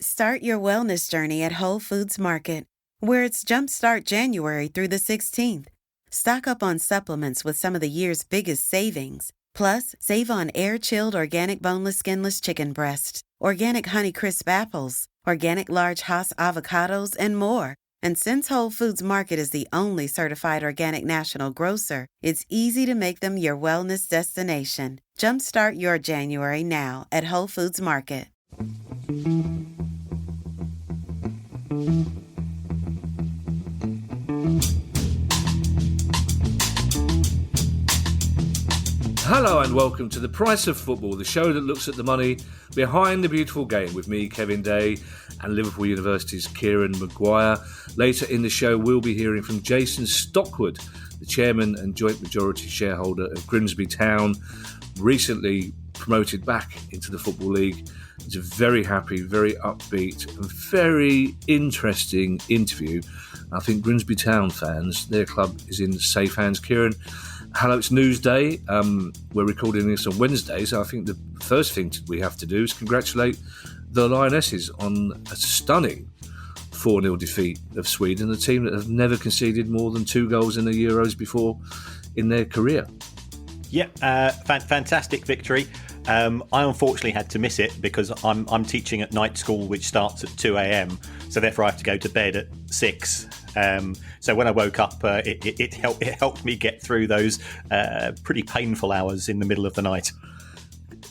Start your wellness journey at Whole Foods Market, where it's Jumpstart January through the 16th. Stock up on supplements with some of the year's biggest savings. Plus, save on air-chilled organic boneless skinless chicken breasts, organic Honeycrisp apples, organic large Hass avocados, and more. And since Whole Foods Market is the only certified organic national grocer, it's easy to make them your wellness destination. Jumpstart your January now at Whole Foods Market. Hello and welcome to The Price of Football, the show that looks at the money behind the beautiful game with me, Kevin Day, and Liverpool University's Kieran Maguire. Later in the show, we'll be hearing from Jason Stockwood, the chairman and joint majority shareholder of Grimsby Town, recently promoted back into the Football League. It's a very happy, very upbeat and very interesting interview. I think Grimsby Town fans, their club is in safe hands. Kieran, hello, it's News Day. We're recording this on Wednesday, so I think the first thing we have to do is congratulate the Lionesses on a stunning 4-0 defeat of Sweden, a team that have never conceded more than 2 goals in the Euros before in their career. Yeah, fantastic victory. I unfortunately had to miss it because I'm teaching at night school, which starts at 2 a.m. So therefore I have to go to bed at 6. So when I woke up, it helped me get through those pretty painful hours in the middle of the night.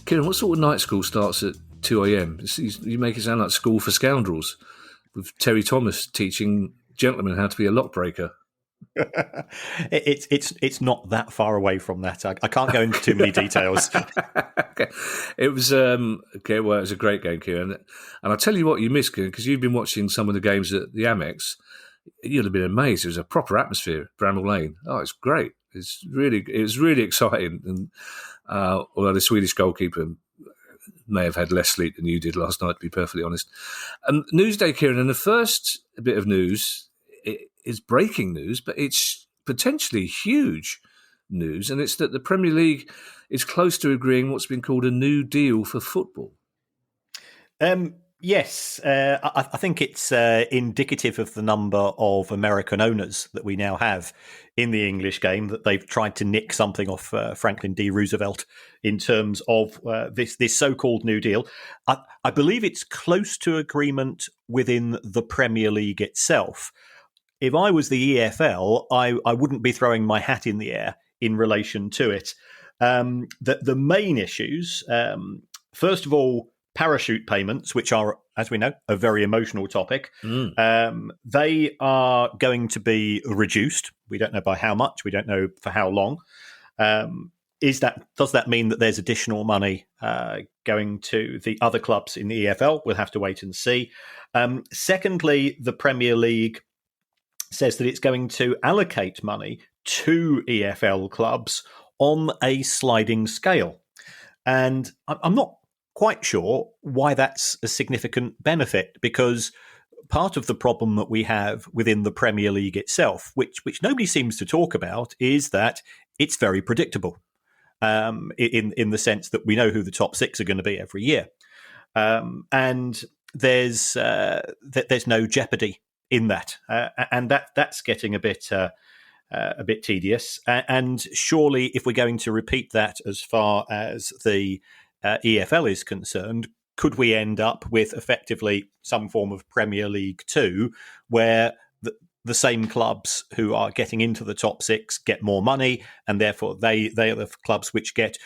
Kieran, what sort of night school starts at 2 a.m? You make it sound like School for Scoundrels, with Terry Thomas teaching gentlemen how to be a lockbreaker. It's not that far away from that. I can't go into too many details. Okay. It was it was a great game, Kieran, and I'll tell you what you missed, Kieran, because you've been watching some of the games at the Amex. You'd have been amazed. It was a proper atmosphere, Bramall Lane. Oh, it's great. It was really exciting. And although the Swedish goalkeeper may have had less sleep than you did last night, to be perfectly honest. Newsday, Kieran, and the first bit of news is breaking news, but it's potentially huge news, and it's that the Premier League is close to agreeing what's been called a new deal for football. Yes, I think it's indicative of the number of American owners that we now have in the English game, that they've tried to nick something off Franklin D. Roosevelt in terms of this so-called New Deal. I believe it's close to agreement within the Premier League itself. If I was the EFL, I wouldn't be throwing my hat in the air in relation to it. The main issues, first of all, parachute payments, which are, as we know, a very emotional topic. They are going to be reduced. We don't know by how much. We don't know for how long. Does that mean that there's additional money going to the other clubs in the EFL? We'll have to wait and see. Secondly, the Premier League says that it's going to allocate money to EFL clubs on a sliding scale. And I'm not quite sure why that's a significant benefit, because part of the problem that we have within the Premier League itself, which nobody seems to talk about, is that it's very predictable in the sense that we know who the top 6 are going to be every year. And there's no jeopardy in that, and that's getting a bit tedious. And surely, if we're going to repeat that as far as the EFL is concerned, could we end up with effectively some form of Premier League 2, where the same clubs who are getting into the top 6 get more money, and therefore they are the clubs which get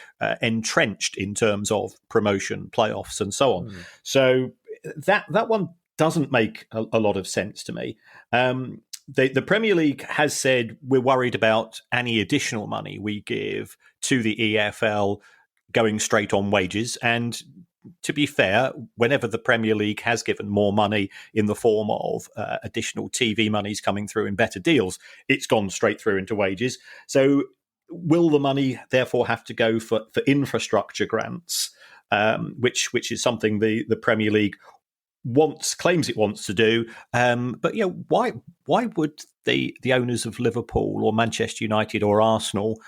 entrenched in terms of promotion, playoffs, and so on. So that one doesn't make a lot of sense to me. The Premier League has said we're worried about any additional money we give to the EFL going straight on wages. And to be fair, whenever the Premier League has given more money in the form of additional TV monies coming through in better deals, it's gone straight through into wages. So will the money therefore have to go for infrastructure grants, which is something the Premier League claims it wants to do. But why would the owners of Liverpool or Manchester United or Arsenal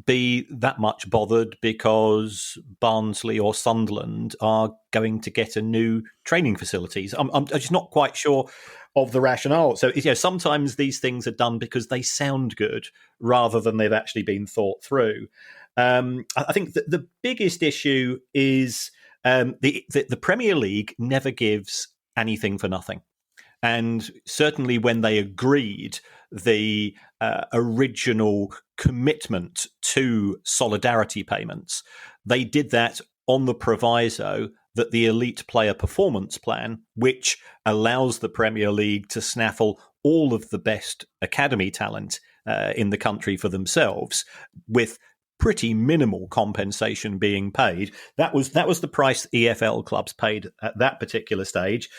be that much bothered because Barnsley or Sunderland are going to get a new training facilities? I'm just not quite sure of the rationale. So sometimes these things are done because they sound good rather than they've actually been thought through. I think that the biggest issue is the Premier League never gives anything for nothing. And certainly when they agreed the original commitment to solidarity payments, they did that on the proviso that the Elite Player Performance Plan, which allows the Premier League to snaffle all of the best academy talent in the country for themselves, with pretty minimal compensation being paid. That was the price EFL clubs paid at that particular stage.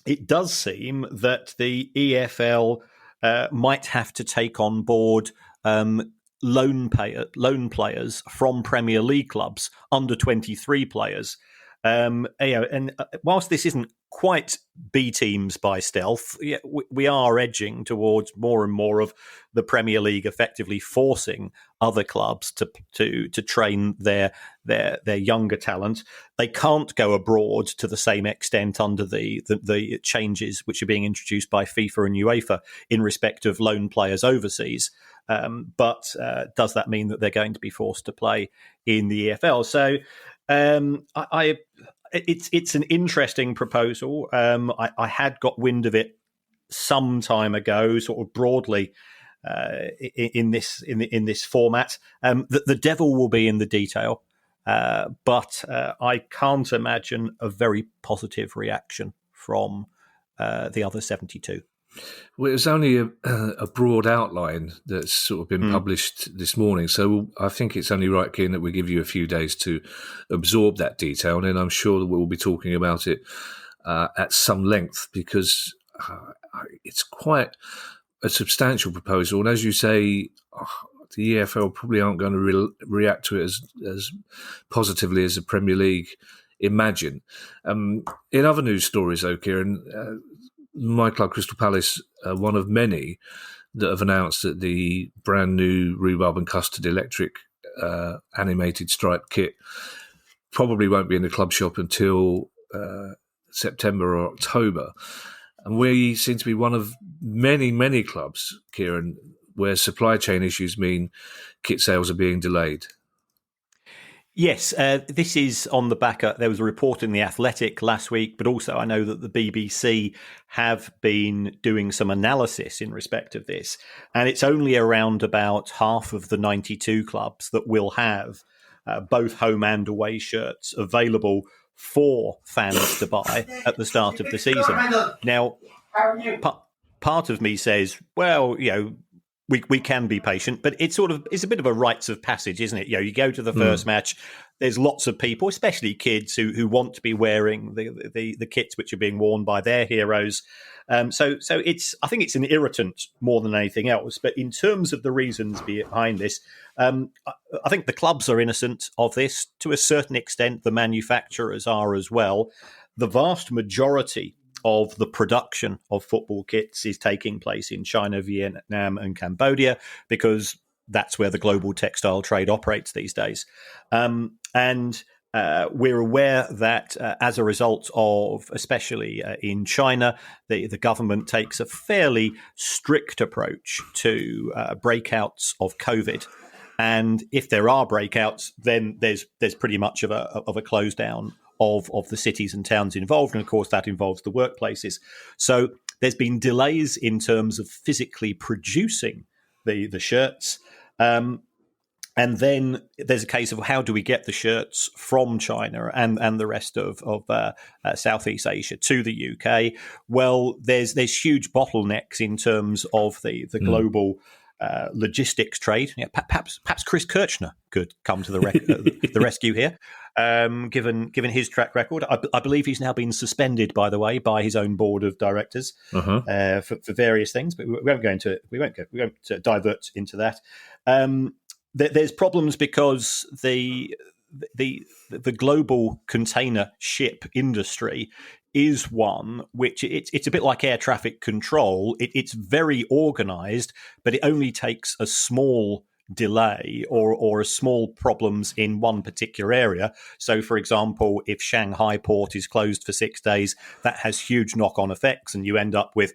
It does seem that the EFL might have to take on board loan players from Premier League clubs, under 23 players. And whilst this isn't quite B teams by stealth, we are edging towards more and more of the Premier League effectively forcing other clubs to train their younger talent. They can't go abroad to the same extent under the changes which are being introduced by FIFA and UEFA in respect of loan players overseas. But does that mean that they're going to be forced to play in the EFL? So it's an interesting proposal. I had got wind of it some time ago, sort of broadly in this format. The devil will be in the detail, but I can't imagine a very positive reaction from the other 72. Well, it was only a broad outline that's sort of been published this morning. So I think it's only right, Kieran, that we give you a few days to absorb that detail. And then I'm sure that we'll be talking about it at some length, because it's quite a substantial proposal. And as you say, the EFL probably aren't going to react to it as positively as the Premier League imagine. In other news stories, though, Kieran, my club, Crystal Palace, one of many that have announced that the brand new Rhubarb and Custard electric animated striped kit probably won't be in the club shop until September or October. And we seem to be one of many, many clubs, Kieran, where supply chain issues mean kit sales are being delayed. Yes, this is on the back of, there was a report in The Athletic last week, but also I know that the BBC have been doing some analysis in respect of this. And it's only around about half of the 92 clubs that will have both home and away shirts available for fans to buy at the start of the season. Now, part of me says, well, we can be patient, but it's a bit of a rites of passage, isn't it? You go to the first match, there's lots of people, especially kids, who want to be wearing the kits which are being worn by their heroes. So I think it's an irritant more than anything else. But in terms of the reasons behind this, I think the clubs are innocent of this to a certain extent. The manufacturers are as well. The vast majority of the production of football kits is taking place in China, Vietnam and Cambodia, because that's where the global textile trade operates these days. And we're aware that as a result of, especially in China, the government takes a fairly strict approach to breakouts of COVID. And if there are breakouts, then there's pretty much of a close down of the cities and towns involved. And of course, that involves the workplaces. So there's been delays in terms of physically producing the shirts. And then there's a case of how do we get the shirts from China and the rest of Southeast Asia to the UK? Well, there's huge bottlenecks in terms of the global logistics trade. Perhaps Chris Kirchner could come to the rescue here, given his track record. I believe he's now been suspended, by the way, by his own board of directors for various things. But we won't divert into that. There's problems because the global container ship industry is one which it's a bit like air traffic control. It's very organised, but it only takes a small delay or a small problems in one particular area. So, for example, if Shanghai port is closed for 6 days, that has huge knock-on effects, and you end up with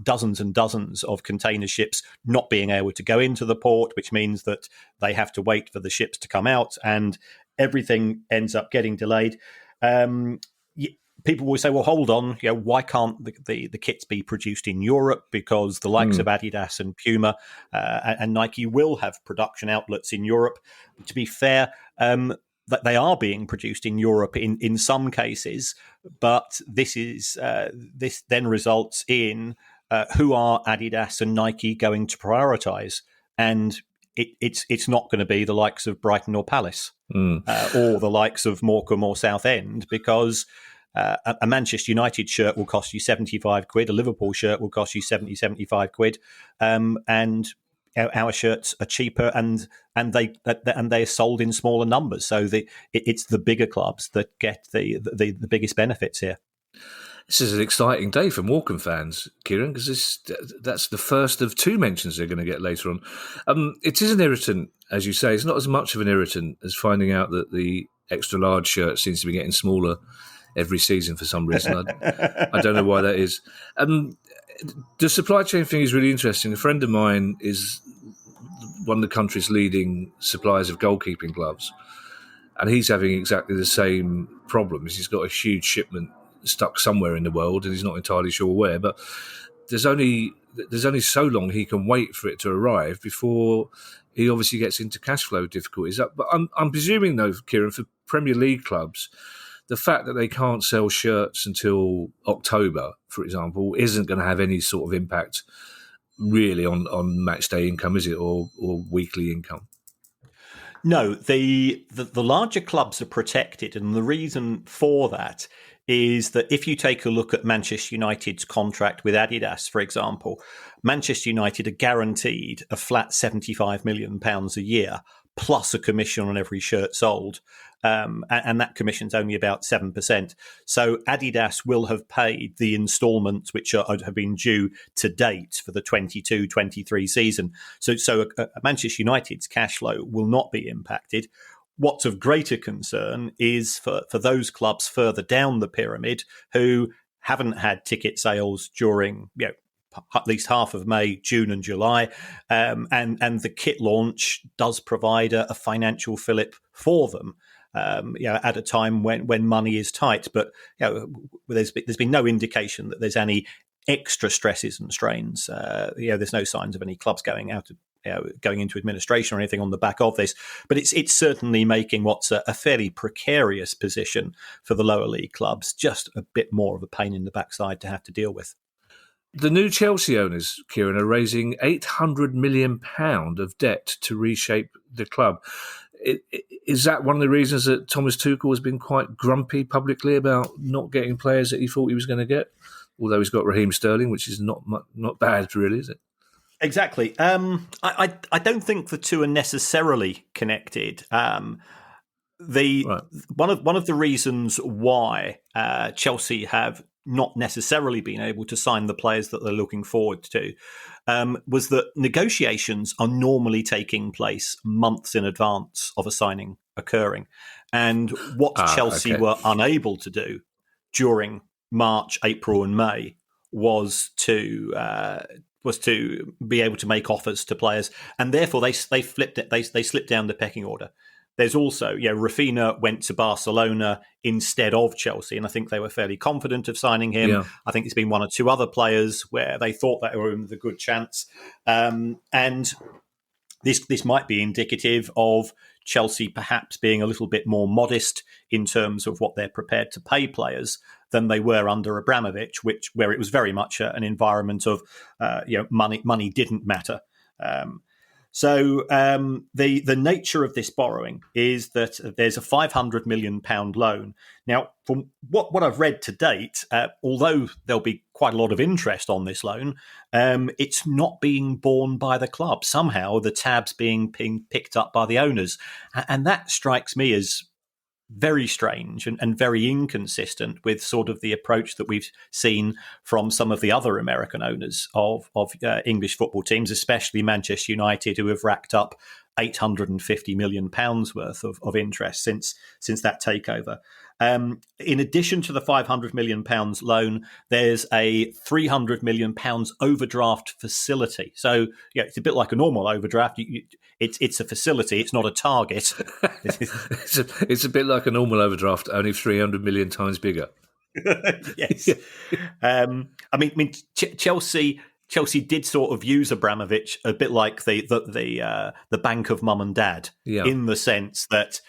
dozens and dozens of container ships not being able to go into the port, which means that they have to wait for the ships to come out, and everything ends up getting delayed. People will say, well, hold on, why can't the kits be produced in Europe? Because the likes of Adidas and Puma and Nike will have production outlets in Europe. To be fair, that they are being produced in Europe in some cases, but this then results in who are Adidas and Nike going to prioritise? And it's not going to be the likes of Brighton or Palace or the likes of Morecambe or Southend, because a Manchester United shirt will cost you 75 quid, a Liverpool shirt will cost you 75 quid, and our shirts are cheaper, and they're sold in smaller numbers. So it's the bigger clubs that get the biggest benefits here. This is an exciting day for Morecambe fans, Kieran, because that's the first of two mentions they're going to get later on. It is an irritant, as you say. It's not as much of an irritant as finding out that the extra large shirt seems to be getting smaller every season for some reason. I don't know why that is. The supply chain thing is really interesting. A friend of mine is one of the country's leading suppliers of goalkeeping gloves, and he's having exactly the same problems. He's got a huge shipment stuck somewhere in the world, and he's not entirely sure where. But there's only so long he can wait for it to arrive before he obviously gets into cash flow difficulties. But I'm presuming, though, Kieran, for Premier League clubs, the fact that they can't sell shirts until October, for example, isn't going to have any sort of impact really on match day income, is it, or weekly income? No, the larger clubs are protected, and the reason for that is that if you take a look at Manchester United's contract with Adidas, for example, Manchester United are guaranteed a flat £75 million a year, plus a commission on every shirt sold. And that commission's only about 7%. So Adidas will have paid the instalments which have been due to date for the 22-23 season. So Manchester United's cash flow will not be impacted. What's of greater concern is for those clubs further down the pyramid who haven't had ticket sales during at least half of May, June and July. And the kit launch does provide a financial fillip for them. At a time when money is tight, but there's been no indication that there's any extra stresses and strains. There's no signs of any clubs going into administration or anything on the back of this. But it's certainly making what's a fairly precarious position for the lower league clubs just a bit more of a pain in the backside to have to deal with. The new Chelsea owners, Kieran, are raising £800 million of debt to reshape the club. Is that one of the reasons that Thomas Tuchel has been quite grumpy publicly about not getting players that he thought he was going to get? Although he's got Raheem Sterling, which is not bad, really, is it? Exactly. I don't think the two are necessarily connected. One of the reasons why Chelsea have not necessarily been able to sign the players that they're looking forward to was that negotiations are normally taking place months in advance of a signing occurring. And what Chelsea were unable to do during March, April and May was to be able to make offers to players. And therefore they flipped it. They slipped down the pecking order. There's also, Rafinha went to Barcelona instead of Chelsea, and I think they were fairly confident of signing him. Yeah. I think there's been one or two other players where they thought that they were in with a good chance. And this might be indicative of Chelsea perhaps being a little bit more modest in terms of what they're prepared to pay players than they were under Abramovich, where it was very much an environment of money didn't matter. So the nature of this borrowing is that there's a £500 million loan. Now, from what I've read to date, although there'll be quite a lot of interest on this loan, it's not being borne by the club. Somehow the tab's being picked up by the owners. And that strikes me as very strange and very inconsistent with sort of the approach that we've seen from some of the other American owners of English football teams, especially Manchester United, who have racked up £850 million worth of interest since that takeover. In addition to the £500 million loan, there's a £300 million overdraft facility. So it's a bit like a normal overdraft. It's a facility. It's not a target. It's a bit like a normal overdraft, only 300 million times bigger. Yes. Chelsea did sort of use Abramovich a bit like the bank of mum and dad, in the sense that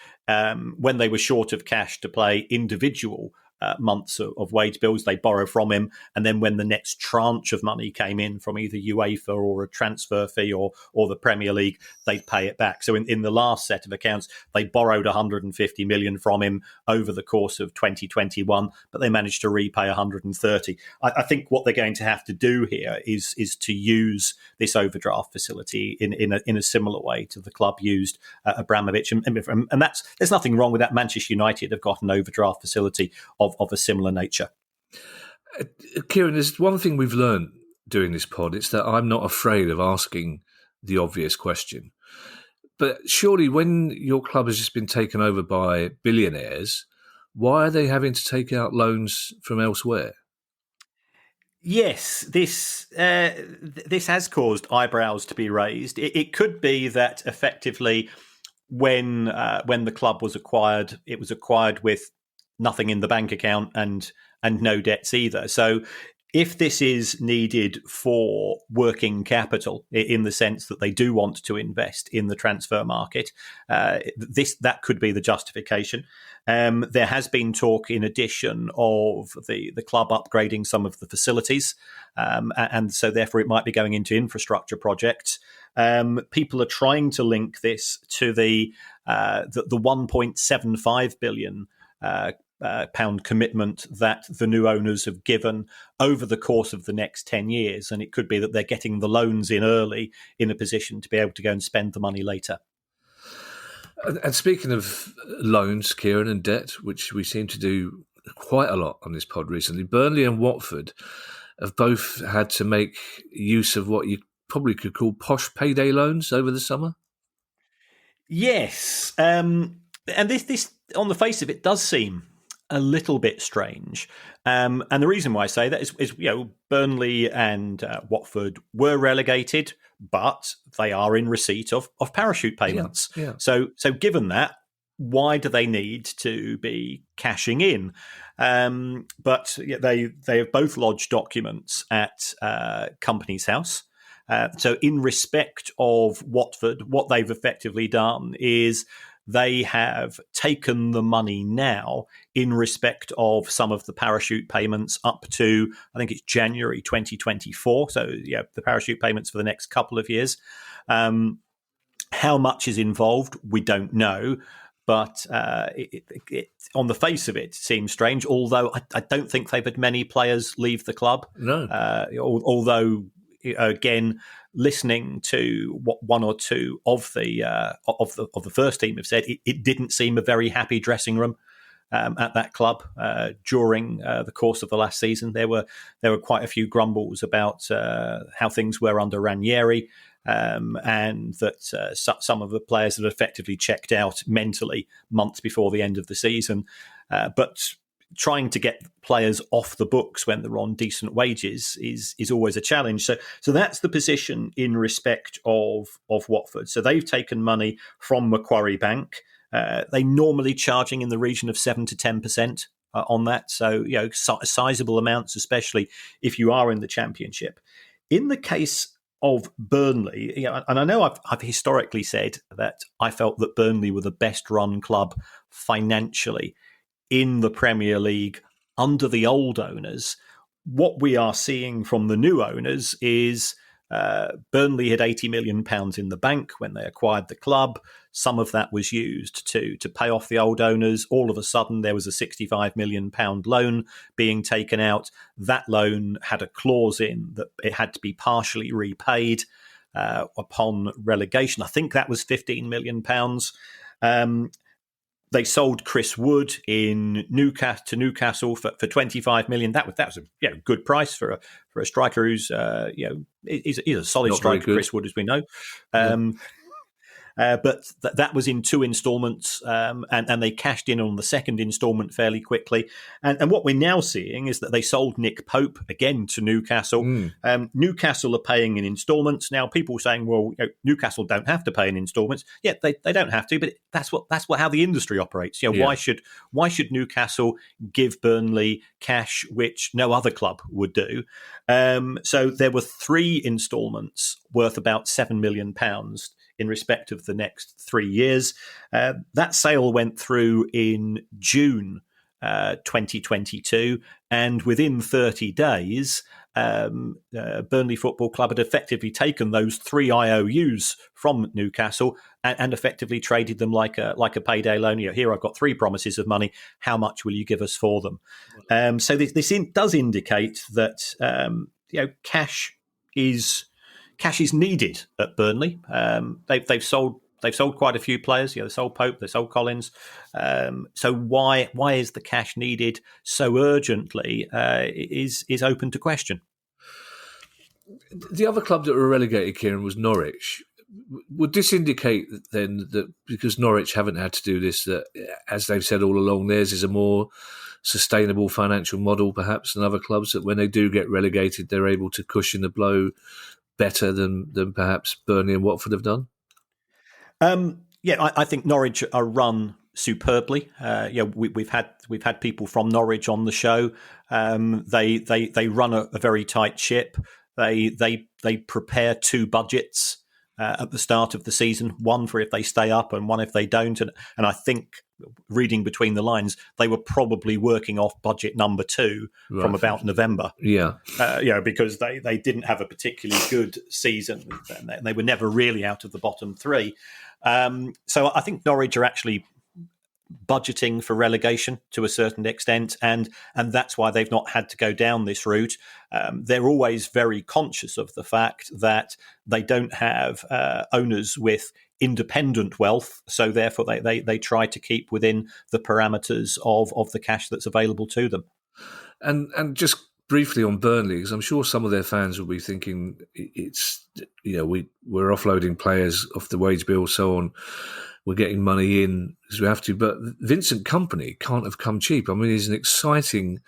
when they were short of cash to pay individual months of wage bills, they borrow from him, and then when the next tranche of money came in from either UEFA or a transfer fee or the Premier League, they'd pay it back. So in the last set of accounts, they borrowed 150 million from him over the course of 2021, but they managed to repay 130. I think what they're going to have to do here is to use this overdraft facility in a similar way to the club used Abramovich, and there's nothing wrong with that. Manchester United have got an overdraft facility of a similar nature. Kieran, there's one thing we've learned doing this pod. It's that I'm not afraid of asking the obvious question. But surely when your club has just been taken over by billionaires, why are they having to take out loans from elsewhere? Yes, this has caused eyebrows to be raised. It could be that effectively when the club was acquired, it was acquired with nothing in the bank account and no debts either. So if this is needed for working capital, in the sense that they do want to invest in the transfer market, that could be the justification. There has been talk, in addition, of the club upgrading some of the facilities, and so therefore it might be going into infrastructure projects. People are trying to link this to the 1.75 billion pound commitment that the new owners have given over the course of the next 10 years. And it could be that they're getting the loans in early in a position to be able to go and spend the money later. And speaking of loans, Kieran, and debt, which we seem to do quite a lot on this pod recently, Burnley and Watford have both had to make use of what you probably could call posh payday loans over the summer. Yes. And this on the face of it does seem a little bit strange. And the reason why I say that is Burnley and Watford were relegated, but they are in receipt of parachute payments. Yeah. So given that, why do they need to be cashing in? But they have both lodged documents at Companies House. So in respect of Watford, what they've effectively done is they have taken the money now in respect of some of the parachute payments up to, I think it's January 2024. So, the parachute payments for the next couple of years. How much is involved, we don't know. But it, on the face of it, seems strange, although I don't think they've had many players leave the club. No. Although, again, listening to what one or two of the first team have said, it didn't seem a very happy dressing room at that club during the course of the last season. There were quite a few grumbles about how things were under Ranieri, and that some of the players had effectively checked out mentally months before the end of the season. But trying to get players off the books when they're on decent wages is always a challenge. So that's the position in respect of Watford. So they've taken money from Macquarie Bank. They normally charging in the region of 7 to 10% on that. So sizable amounts, especially if you are in the Championship. In the case of Burnley, and I know I've historically said that I felt that Burnley were the best run club financially in the Premier League under the old owners. What we are seeing from the new owners is Burnley had £80 million in the bank when they acquired the club. Some of that was used to pay off the old owners. All of a sudden, there was a £65 million loan being taken out. That loan had a clause in that it had to be partially repaid upon relegation. I think that was £15 million. They sold Chris Wood in Newcastle for 25 million. That was a good price for a striker who's he's a solid Not very striker. good. Chris Wood, as we know. But that was in 2 instalments, and they cashed in on the second instalment fairly quickly. And what we're now seeing is that they sold Nick Pope again to Newcastle. Newcastle are paying in instalments. Now, people are saying, well, Newcastle don't have to pay in instalments. Yeah, they don't have to, but that's how the industry operates. Why should Newcastle give Burnley cash which no other club would do? So there were 3 instalments worth about £7 million in respect of the next 3 years. That sale went through in June 2022, and within 30 days, Burnley Football Club had effectively taken those 3 IOUs from Newcastle and effectively traded them like a payday loan. Here I've got 3 promises of money. How much will you give us for them? So this does indicate that cash is needed at Burnley. They've sold quite a few players. They sold Pope, they sold Collins. So why is the cash needed so urgently? Is open to question. The other club that were relegated, Kieran, was Norwich. Would this indicate then that because Norwich haven't had to do this, that as they've said all along, theirs is a more sustainable financial model perhaps than other clubs, that when they do get relegated, they're able to cushion the blow better than perhaps Burnley and Watford have done? I think Norwich are run superbly. We've had people from Norwich on the show. They run a very tight ship. They prepare 2 budgets at the start of the season, one for if they stay up and one if they don't. And I think, reading between the lines, they were probably working off budget number 2 from about November. Because they didn't have a particularly good season. They were never really out of the bottom 3. So I think Norwich are actually budgeting for relegation to a certain extent, and that's why they've not had to go down this route. They're always very conscious of the fact that they don't have owners with independent wealth, so therefore they try to keep within the parameters of the cash that's available to them. And just briefly on Burnley, because I'm sure some of their fans will be thinking it's we're offloading players off the wage bill, so on. We're getting money in because we have to. But Vincent Kompany can't have come cheap. I mean, he's an exciting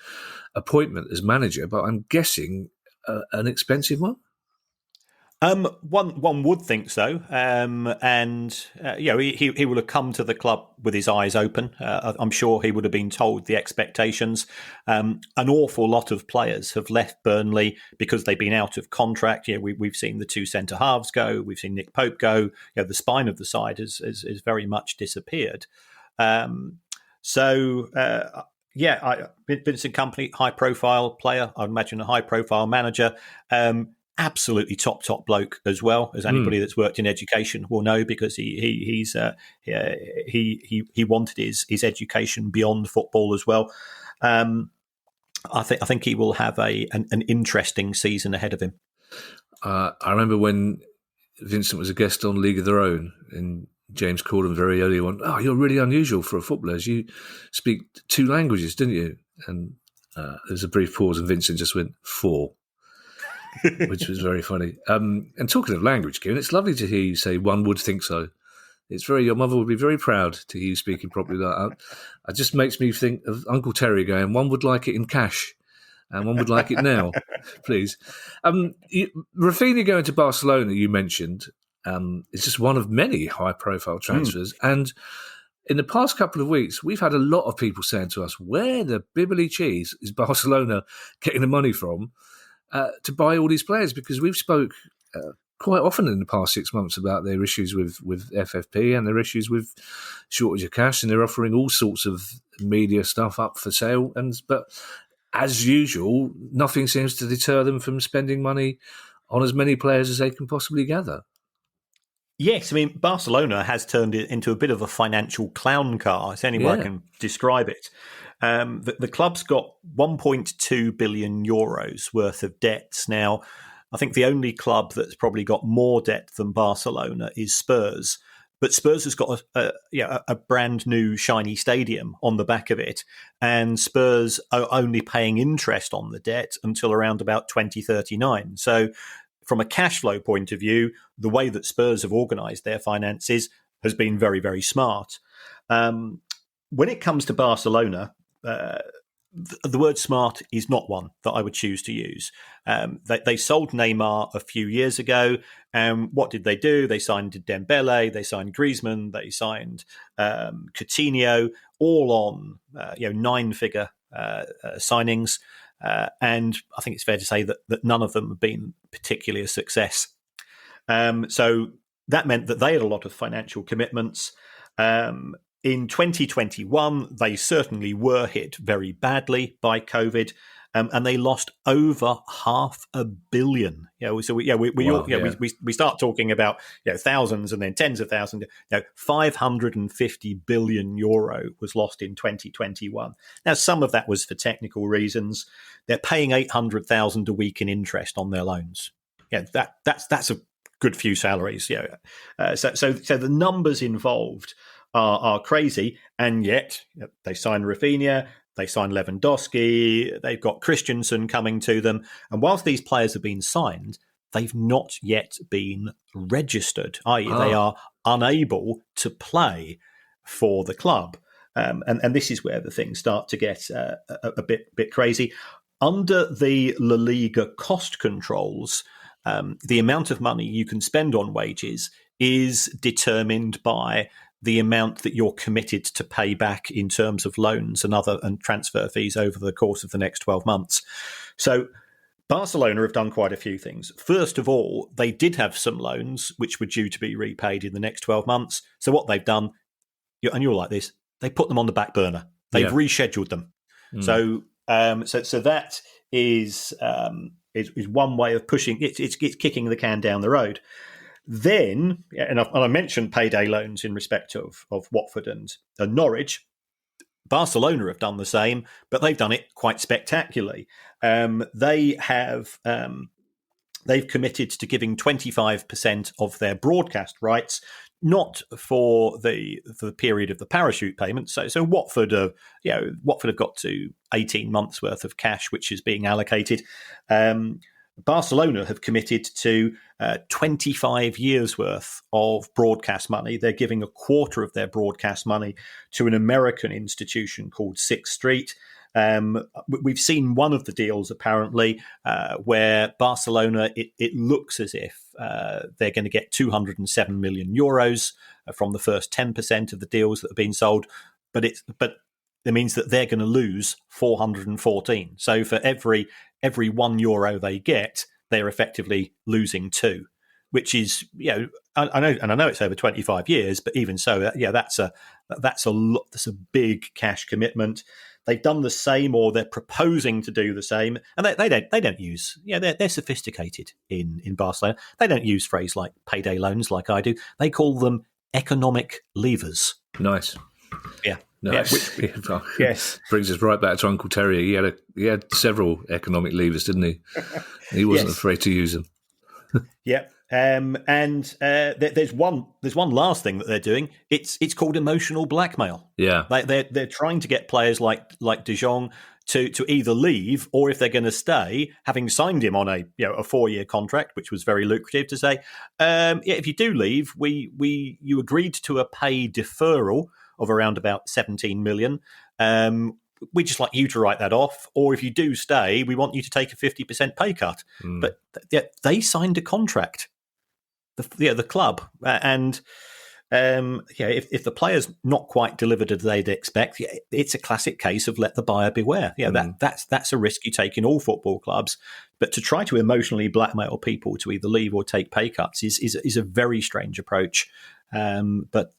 appointment as manager, but I'm guessing an expensive one. One would think so, he will have come to the club with his eyes open. I'm sure he would have been told the expectations. An awful lot of players have left Burnley because they've been out of contract. We've seen the 2 centre halves go. We've seen Nick Pope go. The spine of the side has very much disappeared. Vincent Kompany, high profile player. I'd imagine a high profile manager. Absolutely top bloke as well, as anybody that's worked in education will know, because he wanted his education beyond football as well. I think he will have an interesting season ahead of him. I remember when Vincent was a guest on League of Their Own, and James called him very early on. Oh, you're really unusual for a footballer. You speak 2 languages, didn't you? And there's a brief pause, and Vincent just went 4. Which was very funny. And talking of language, Kieran, it's lovely to hear you say "one would think so." Your mother would be very proud to hear you speaking properly like that. It just makes me think of Uncle Terry going, "One would like it in cash, and one would like it now, please." Rafinha going to Barcelona, you mentioned, is just one of many high-profile transfers. And in the past couple of weeks, we've had a lot of people saying to us, "Where the bibbly cheese is Barcelona getting the money from to buy all these players?" Because we've spoke quite often in the past 6 months about their issues with FFP and their issues with shortage of cash, and they're offering all sorts of media stuff up for sale. But as usual, nothing seems to deter them from spending money on as many players as they can possibly gather. Yes, I mean, Barcelona has turned it into a bit of a financial clown car. It's the only way I can describe it. The club's got 1.2 billion euros worth of debts. Now, I think the only club that's probably got more debt than Barcelona is Spurs. But Spurs has got a brand new shiny stadium on the back of it, and Spurs are only paying interest on the debt until around about 2039. So from a cash flow point of view, the way that Spurs have organised their finances has been very, very smart. When it comes to Barcelona, the word smart is not one that I would choose to use. They sold Neymar a few years ago, and what did they do? They signed Dembele, they signed Griezmann, they signed Coutinho, all on 9-figure signings, and I think it's fair to say that none of them have been particularly a success. So that meant that they had a lot of financial commitments. In 2021, they certainly were hit very badly by COVID, and they lost over £500 million. We start talking about thousands and then tens of thousands. 550 billion euro was lost in 2021. Now, some of that was for technical reasons. They're paying 800,000 a week in interest on their loans. That's a good few salaries. So the numbers involved are crazy, and yet they signed Rafinha, they signed Lewandowski, they've got Christensen coming to them, and whilst these players have been signed, they've not yet been registered, i.e. they are unable to play for the club, and this is where the things start to get a bit crazy. Under the La Liga cost controls, the amount of money you can spend on wages is determined by the amount that you're committed to pay back in terms of loans and transfer fees over the course of the next 12 months. So Barcelona have done quite a few things. First of all, they did have some loans which were due to be repaid in the next 12 months. So what they've done, and you're like this, they put them on the back burner. They've rescheduled them. So that is one way of pushing. It's kicking the can down the road. Then, and I mentioned payday loans in respect of Watford and Norwich. Barcelona have done the same, but they've done it quite spectacularly. They've committed to giving 25% of their broadcast rights, not for the period of the parachute payment. So Watford have got to 18 months worth of cash, which is being allocated. Barcelona have committed to 25 years worth of broadcast money. They're giving a quarter of their broadcast money to an American institution called Sixth Street. We've seen one of the deals apparently where Barcelona, it looks as if they're going to get 207 million euros from the first 10% of the deals that have been sold, but it means that they're going to lose 414. So for every €1 they get, they're effectively losing 2, which is, I know it's over 25 years, but even so, that's a lot. That's a big cash commitment. They've done the same, or they're proposing to do the same, and they don't use. They're sophisticated in Barcelona. They don't use phrase like payday loans like I do. They call them economic levers. Nice. Yeah. Nice. Yeah. Yes. Brings us right back to Uncle Terry. He had several economic levers, didn't he? He wasn't afraid to use them. Yeah. There's one last thing that they're doing. It's called emotional blackmail. Yeah. They're trying to get players like De Jong to either leave, or if they're going to stay, having signed him on a 4-year contract, which was very lucrative, to say, if you do leave, you agreed to a pay deferral of around about 17 million. We'd just like you to write that off, or if you do stay, we want you to take a 50% pay cut. But they signed a contract, the club, and if the player's not quite delivered as they'd expect, it's a classic case of let the buyer beware. That's a risk you take in all football clubs. But to try to emotionally blackmail people to either leave or take pay cuts is a very strange approach. But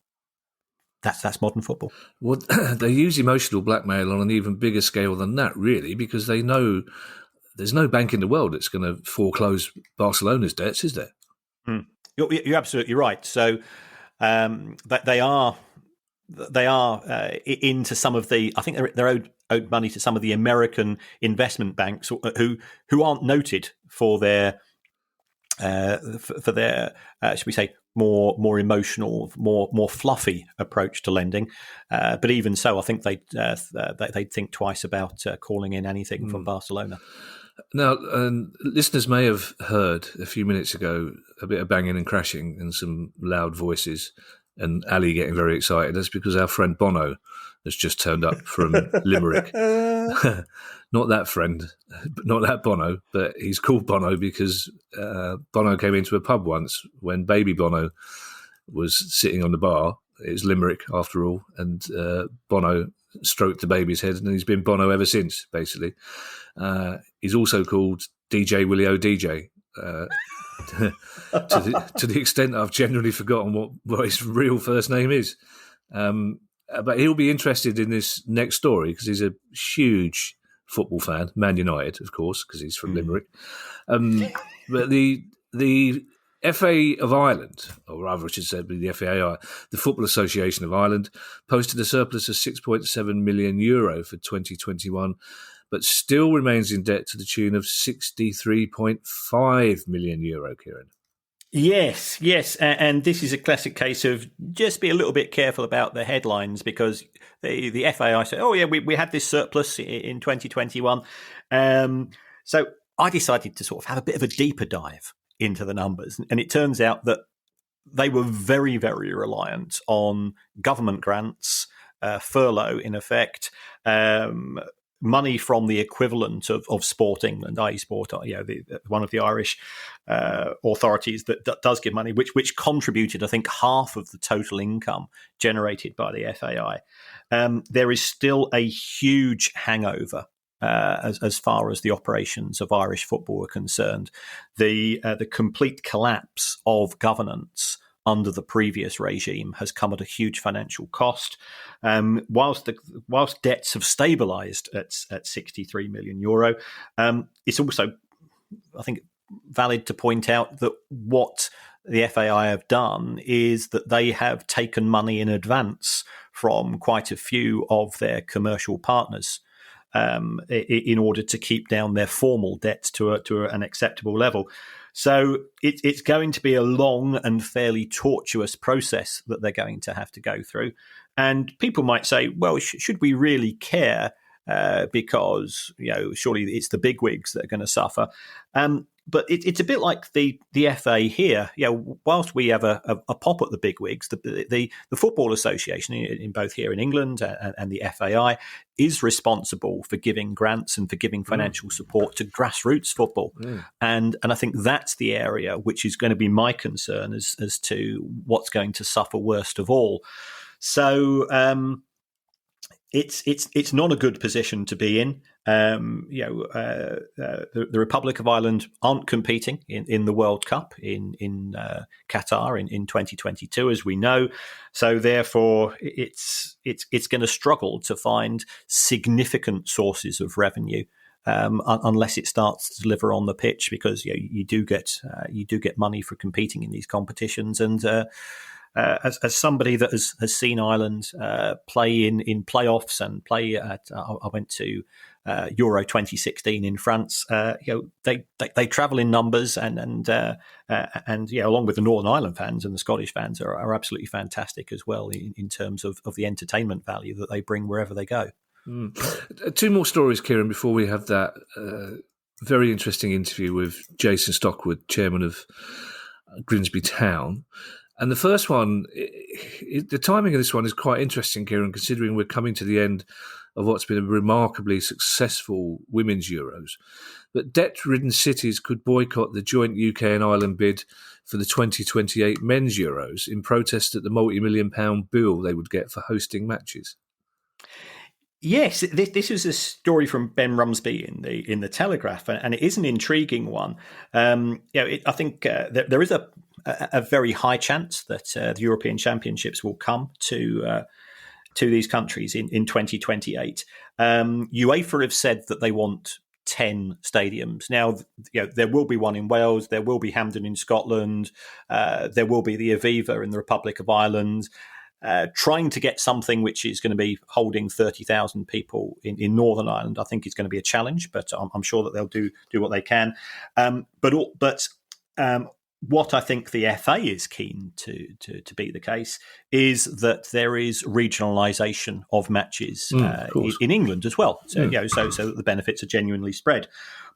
that's modern football. Well, they use emotional blackmail on an even bigger scale than that, really, because they know there's no bank in the world that's going to foreclose Barcelona's debts, is there? You're absolutely right. So they are into some of the. I think they're owed money to some of the American investment banks who aren't noted for their should we say, more emotional, more fluffy approach to lending. But even so, I think they'd think twice about calling in anything from Barcelona. Now, listeners may have heard a few minutes ago a bit of banging and crashing and some loud voices and Ali getting very excited. That's because our friend Bono has just turned up from Limerick. Not that friend, not that Bono, but he's called Bono because Bono came into a pub once when baby Bono was sitting on the bar. It was Limerick, after all, and Bono stroked the baby's head, and he's been Bono ever since, basically. He's also called DJ Willie O DJ, to the extent that I've genuinely forgotten what his real first name is. But he'll be interested in this next story because he's a huge football fan, Man United, of course, because he's from Limerick. But the FA of Ireland, or rather I should say the FAI, the Football Association of Ireland, posted a surplus of €6.7 million for 2021, but still remains in debt to the tune of €63.5 million, Kieran. Yes, and this is a classic case of just be a little bit careful about the headlines because the FAI said, oh yeah, we had this surplus in 2021. So I decided to sort of have a bit of a deeper dive into the numbers, and it turns out that they were very, very reliant on government grants, furlough in effect, money from the equivalent of Sport England, i.e. Sport, one of the Irish authorities that does give money, which contributed, I think, half of the total income generated by the FAI. There is still a huge hangover as far as the operations of Irish football are concerned. The complete collapse of governance under the previous regime has come at a huge financial cost. Whilst debts have stabilised at €63 million, it's also, I think, valid to point out that what the FAI have done is that they have taken money in advance from quite a few of their commercial partners in order to keep down their formal debt to an acceptable level. So it's going to be a long and fairly tortuous process that they're going to have to go through. And people might say, well, should we really care? Because surely it's the bigwigs that are going to suffer. But it's a bit like the FA here. Whilst we have a pop at the bigwigs, the Football Association in both here in England and the FAI is responsible for giving grants and for giving financial support to grassroots football. And I think that's the area which is going to be my concern as to what's going to suffer worst of all. So it's not a good position to be in. The Republic of Ireland aren't competing in the World Cup in Qatar in 2022, as we know. So therefore, it's going to struggle to find significant sources of revenue unless it starts to deliver on the pitch, because you do get money for competing in these competitions. And as somebody that has seen Ireland play in playoffs and play at, I went to Euro 2016 in France. They travel in numbers, and along with the Northern Ireland fans and the Scottish fans are absolutely fantastic as well in terms of the entertainment value that they bring wherever they go. Two more stories, Kieran, before we have that very interesting interview with Jason Stockwood, chairman of Grimsby Town. And the first one, the timing of this one is quite interesting, Kieran, considering we're coming to the end of what's been a remarkably successful Women's Euros. But debt-ridden cities could boycott the joint UK and Ireland bid for the 2028 Men's Euros in protest at the multi-million-pound bill they would get for hosting matches. Yes, this was a story from Ben Rumsby in the Telegraph, and it is an intriguing one. I think there is a very high chance that the European Championships will come to these countries in 2028. UEFA have said that they want 10 stadiums. Now, there will be one in Wales, there will be Hampden in Scotland, there will be the Aviva in the Republic of Ireland. Trying to get something which is going to be holding 30,000 people in Northern Ireland, I think is going to be a challenge, but I'm sure that they'll do what they can. But what I think the FA is keen to be the case is that there is regionalisation of matches Of course. in England as well. So, so that the benefits are genuinely spread.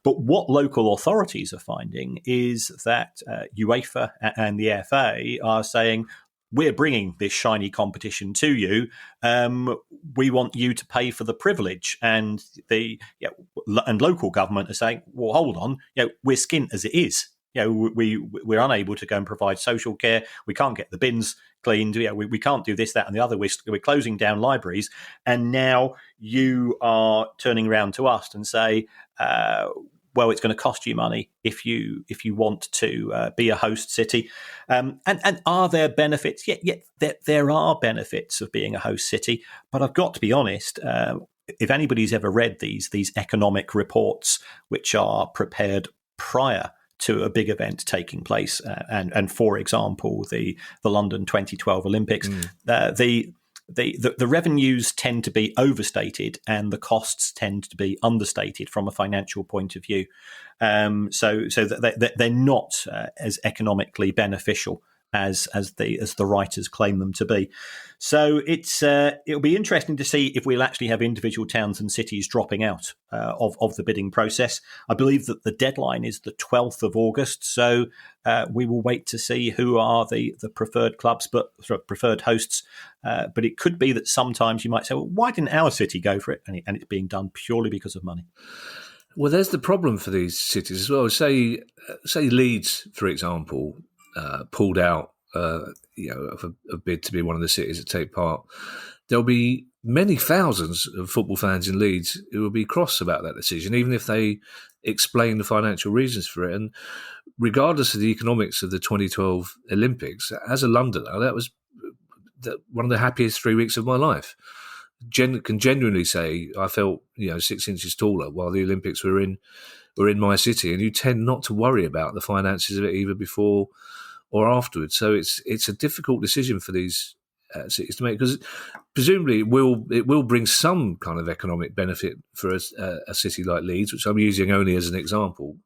But what local authorities are finding is that UEFA and the FA are saying, we're bringing this shiny competition to you. We want you to pay for the privilege, and and local government are saying, well, hold on, we're skint as it is. We're unable to go and provide social care. We can't get the bins cleaned. We can't do this, that, and the other. We're closing down libraries, and now you are turning around to us and say, well, it's going to cost you money if you want to be a host city. And are there benefits? Yeah, there are benefits of being a host city. But I've got to be honest. If anybody's ever read these economic reports, which are prepared prior to a big event taking place, and for example, the London 2012 Olympics, the revenues tend to be overstated and the costs tend to be understated from a financial point of view. So they're not as economically beneficial as the writers claim them to be. So it'll be interesting to see if we'll actually have individual towns and cities dropping out of the bidding process. I believe that the deadline is the 12th of August, so we will wait to see who are the preferred clubs, preferred hosts. But it could be that sometimes you might say, well, why didn't our city go for it? And it's being done purely because of money. Well, there's the problem for these cities as well. Say Leeds, for example, pulled out, of a bid to be one of the cities that take part. There'll be many thousands of football fans in Leeds who will be cross about that decision, even if they explain the financial reasons for it. And regardless of the economics of the 2012 Olympics, as a Londoner, that was one of the happiest 3 weeks of my life. Can genuinely say I felt 6 inches taller while the Olympics were in my city, and you tend not to worry about the finances of it either before or afterwards. So it's a difficult decision for these cities to make, because presumably it will bring some kind of economic benefit for a city like Leeds, which I'm using only as an example.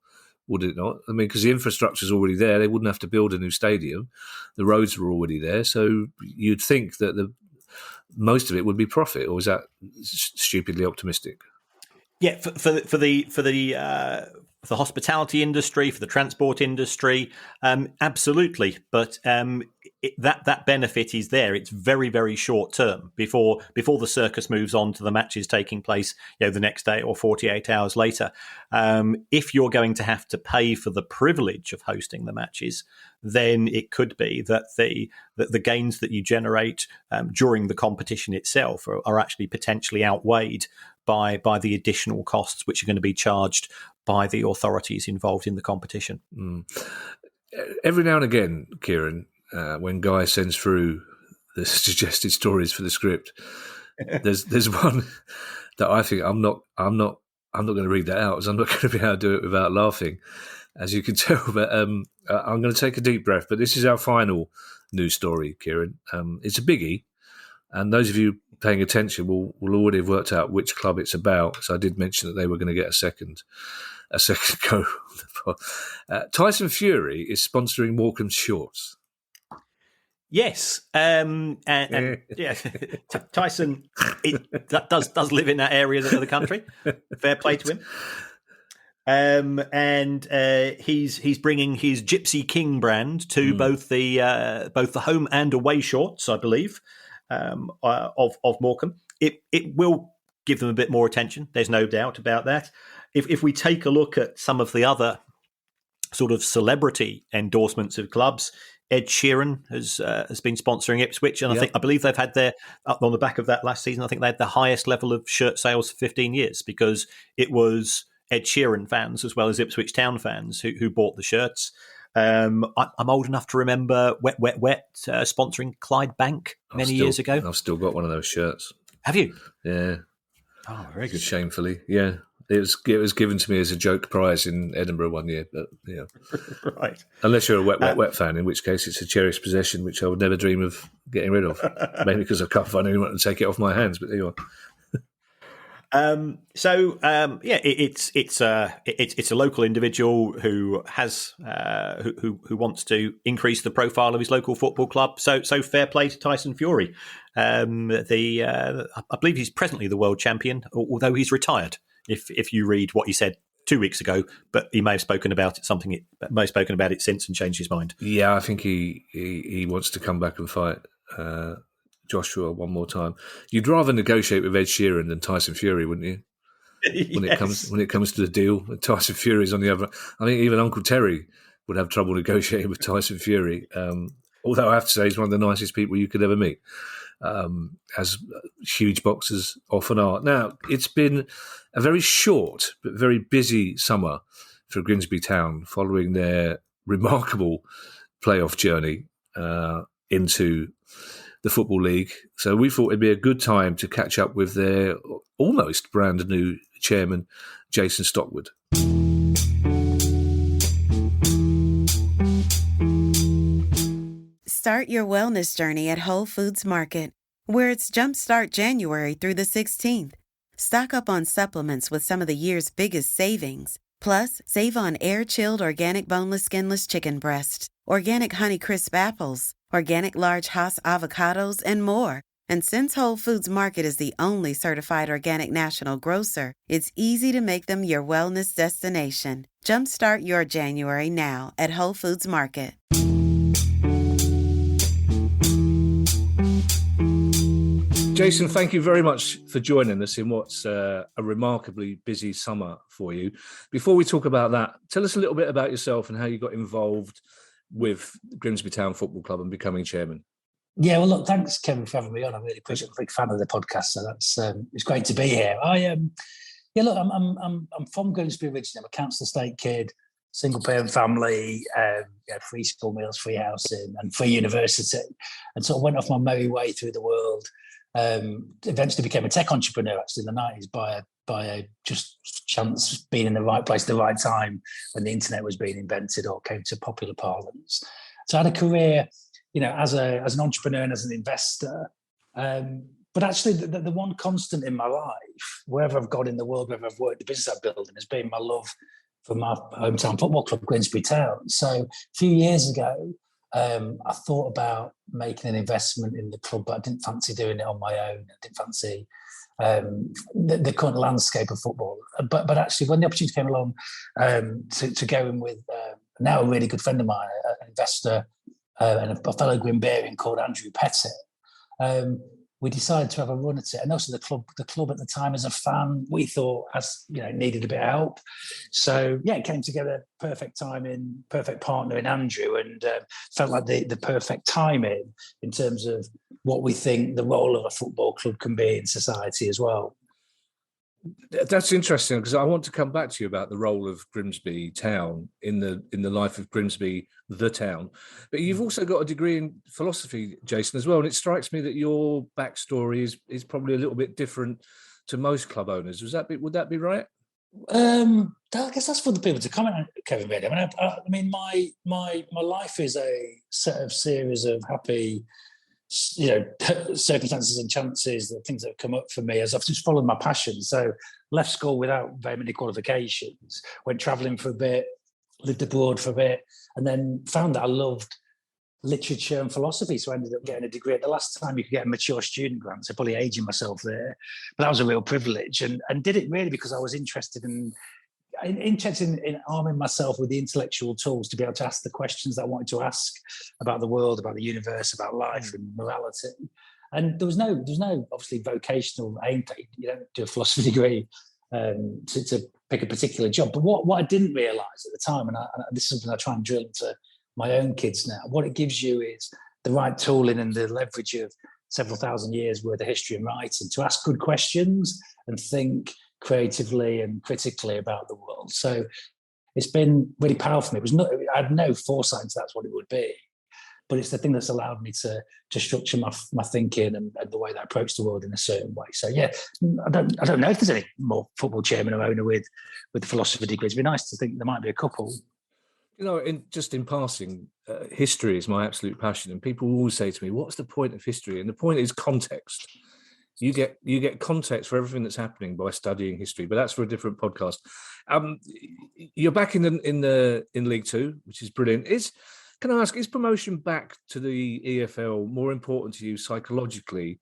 Would it not? I mean, because the infrastructure is already there. They wouldn't have to build a new stadium. The roads were already there. So you'd think that most of it would be profit, or is that stupidly optimistic? Yeah, for the hospitality industry, for the transport industry, absolutely. But that benefit is there. It's very, very short term before the circus moves on to the matches taking place, the next day or 48 hours later. If you're going to have to pay for the privilege of hosting the matches, then it could be that the gains that you generate during the competition itself are actually potentially outweighed by the additional costs which are going to be charged by the authorities involved in the competition. Every now and again, Kieran, when Guy sends through the suggested stories for the script, there's one that I think I'm not going to read that out, because I'm not going to be able to do it without laughing, as you can tell. But I'm going to take a deep breath. But this is our final news story, Kieran. It's a biggie, and those of you paying attention will already have worked out which club it's about. So I did mention that they were going to get a second go. Tyson Fury is sponsoring Morecambe's shorts. Yes, and yeah, Tyson does live in that area of the country. Fair play to him. And he's bringing his Gypsy King brand to both the home and away shorts, I believe, of Morecambe. It will give them a bit more attention. There's no doubt about that. If we take a look at some of the other sort of celebrity endorsements of clubs, Ed Sheeran has been sponsoring Ipswich, and I believe they've had their, on the back of that last season, I think they had the highest level of shirt sales for 15 years, because it was Ed Sheeran fans as well as Ipswich Town fans who bought the shirts. I'm old enough to remember Wet Wet Wet sponsoring Clyde Bank many years ago. I've still got one of those shirts. Have you? Yeah. Oh, very good. Shamefully, yeah. It was given to me as a joke prize in Edinburgh one year, but yeah. Right. Unless you're a Wet Wet Wet fan, in which case it's a cherished possession which I would never dream of getting rid of. Maybe because I can't find anyone to take it off my hands, but there you It's a local individual who has who wants to increase the profile of his local football club. So fair play to Tyson Fury. I believe he's presently the world champion, although he's retired. If you read what he said 2 weeks ago, but he may have spoken about it since and changed his mind. Yeah, I think he wants to come back and fight Joshua one more time. You'd rather negotiate with Ed Sheeran than Tyson Fury, wouldn't you? When it comes to the deal, Tyson Fury's on the other. I think even Uncle Terry would have trouble negotiating with Tyson Fury. Although I have to say, he's one of the nicest people you could ever meet, as huge boxers often are. Now, it's been a very short but very busy summer for Grimsby Town following their remarkable playoff journey into the Football League. So we thought it'd be a good time to catch up with their almost brand new chairman, Jason Stockwood. Start your wellness journey at Whole Foods Market, where it's Jumpstart January through the 16th. Stock up on supplements with some of the year's biggest savings. Plus, save on air-chilled organic boneless skinless chicken breasts, organic Honeycrisp apples, organic large Hass avocados, and more. And since Whole Foods Market is the only certified organic national grocer, it's easy to make them your wellness destination. Jumpstart your January now at Whole Foods Market. Jason, thank you very much for joining us in what's a remarkably busy summer for you. Before we talk about that, tell us a little bit about yourself and how you got involved with Grimsby Town Football Club and becoming chairman. Yeah, well, look, thanks, Kevin, for having me on. I really appreciate it. I'm a big fan of the podcast, so that's it's great to be here. I'm from Grimsby originally. I'm a council estate kid, single parent family, free school meals, free housing, and free university, and sort of went off my merry way through the world. Eventually became a tech entrepreneur actually in the 90s by a just chance being in the right place at the right time when the internet was being invented or came to popular parlance. So I had a career, as an entrepreneur and as an investor. But actually the one constant in my life, wherever I've gone in the world, wherever I've worked, the business I've built, has been my love for my hometown football club, Grimsby Town. So a few years ago, I thought about making an investment in the club, but I didn't fancy doing it on my own. I didn't fancy the current landscape of football. But actually, when the opportunity came along to go in with now a really good friend of mine, an investor and a fellow Grimbearian called Andrew Pettit, we decided to have a run at it. And also the club at the time, as a fan, we thought needed a bit of help. So it came together, perfect timing, perfect partner in Andrew, and felt like the perfect timing in terms of what we think the role of a football club can be in society as well. That's interesting, because I want to come back to you about the role of Grimsby Town in the life of Grimsby, the town. But you've also got a degree in philosophy, Jason, as well. And it strikes me that your backstory is probably a little bit different to most club owners. Would that be right? I guess that's for the people to comment on, Kevin. Really. I mean, my life is a series of happy, circumstances and chances, the things that have come up for me as I've just followed my passion. So left school without very many qualifications, went travelling for a bit, lived abroad for a bit, and then found that I loved literature and philosophy. So I ended up getting a degree. At the last time you could get a mature student grant, so probably aging myself there. But that was a real privilege, and did it really because I was interested in arming myself with the intellectual tools to be able to ask the questions that I wanted to ask about the world, about the universe, about life and morality. And there was no obviously vocational aim. You don't do a philosophy degree to pick a particular job. But what I didn't realise at the time, and this is something I try and drill into my own kids now, what it gives you is the right tooling and the leverage of several thousand years worth of history and writing to ask good questions and think creatively and critically about the world. So it's been really powerful for me. I had no foresight into that's what it would be, but it's the thing that's allowed me to structure my thinking and the way that I approach the world in a certain way. So I don't know if there's any more football chairman or owner with the philosophy degrees. It'd be nice to think there might be a couple. In passing, history is my absolute passion, and people always say to me, "What's the point of history?" And the point is context. you get context for everything that's happening by studying history, but that's for a different podcast. You're back in League Two, which is brilliant. Can I ask, is promotion back to the EFL more important to you psychologically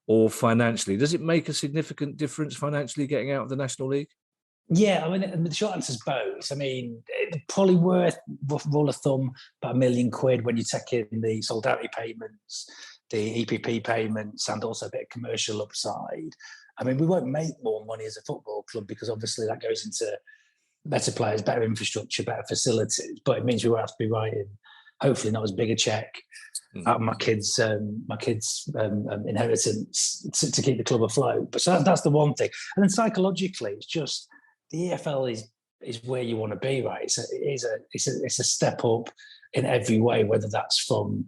or financially? Does it make a significant difference financially getting out of the National League? Yeah, I mean, the short answer is both. I mean, probably worth, rough rule of thumb, about £1 million when you take in the solidarity payments, the EPP payments, and also a bit of commercial upside. I mean, we won't make more money as a football club because obviously that goes into better players, better infrastructure, better facilities. But it means we won't have to be writing, hopefully not as big a check out of my kids' inheritance to keep the club afloat. But so that's the one thing. And then psychologically, it's just the EFL is where you want to be, right? It's a step up in every way, whether that's from,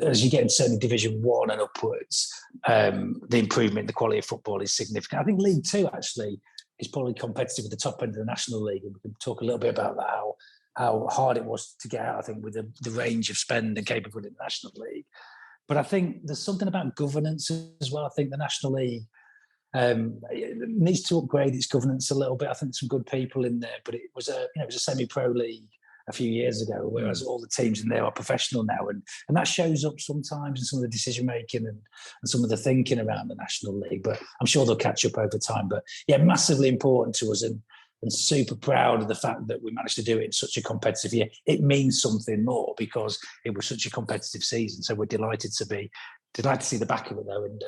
as you get into certainly Division 1 and upwards, the improvement in the quality of football is significant. I think League 2 actually is probably competitive with the top end of the National League, and we can talk a little bit about that, how hard it was to get out, I think, with the range of spend and capability in the National League. But I think there's something about governance as well. I think the National League needs to upgrade its governance a little bit. I think there's some good people in there, but it was a semi-pro league a few years ago, whereas all the teams in there are professional now, and that shows up sometimes in some of the decision making and some of the thinking around the National League. But I'm sure they'll catch up over time. But yeah, massively important to us, and super proud of the fact that we managed to do it in such a competitive year. It means something more because it was such a competitive season. So we're delighted to see the back of it though, and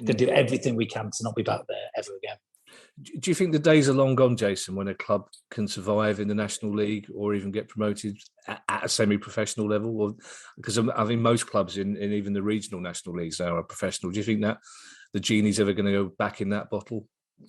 to do everything we can to not be back there ever again. Do you think the days are long gone, Jason, when a club can survive in the National League or even get promoted at a semi-professional level? Or, because I think most clubs in even the regional National Leagues are professional. Do you think that the genie's ever going to go back in that bottle?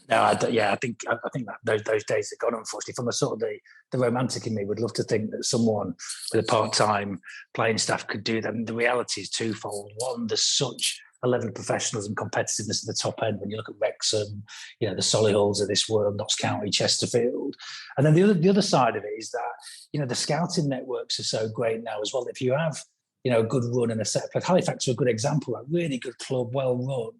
No, I think that those days are gone, unfortunately. From a sort of the romantic in me would love to think that someone with a part-time playing staff could do that. And the reality is twofold. One, there's such a level of professionalism, competitiveness at the top end when you look at Wrexham, the Solihull's of this world, Notts County, Chesterfield. And then the other side of it is that, the scouting networks are so great now as well. If you have, a good run and a set play, Halifax are a good example, a really good club, well run,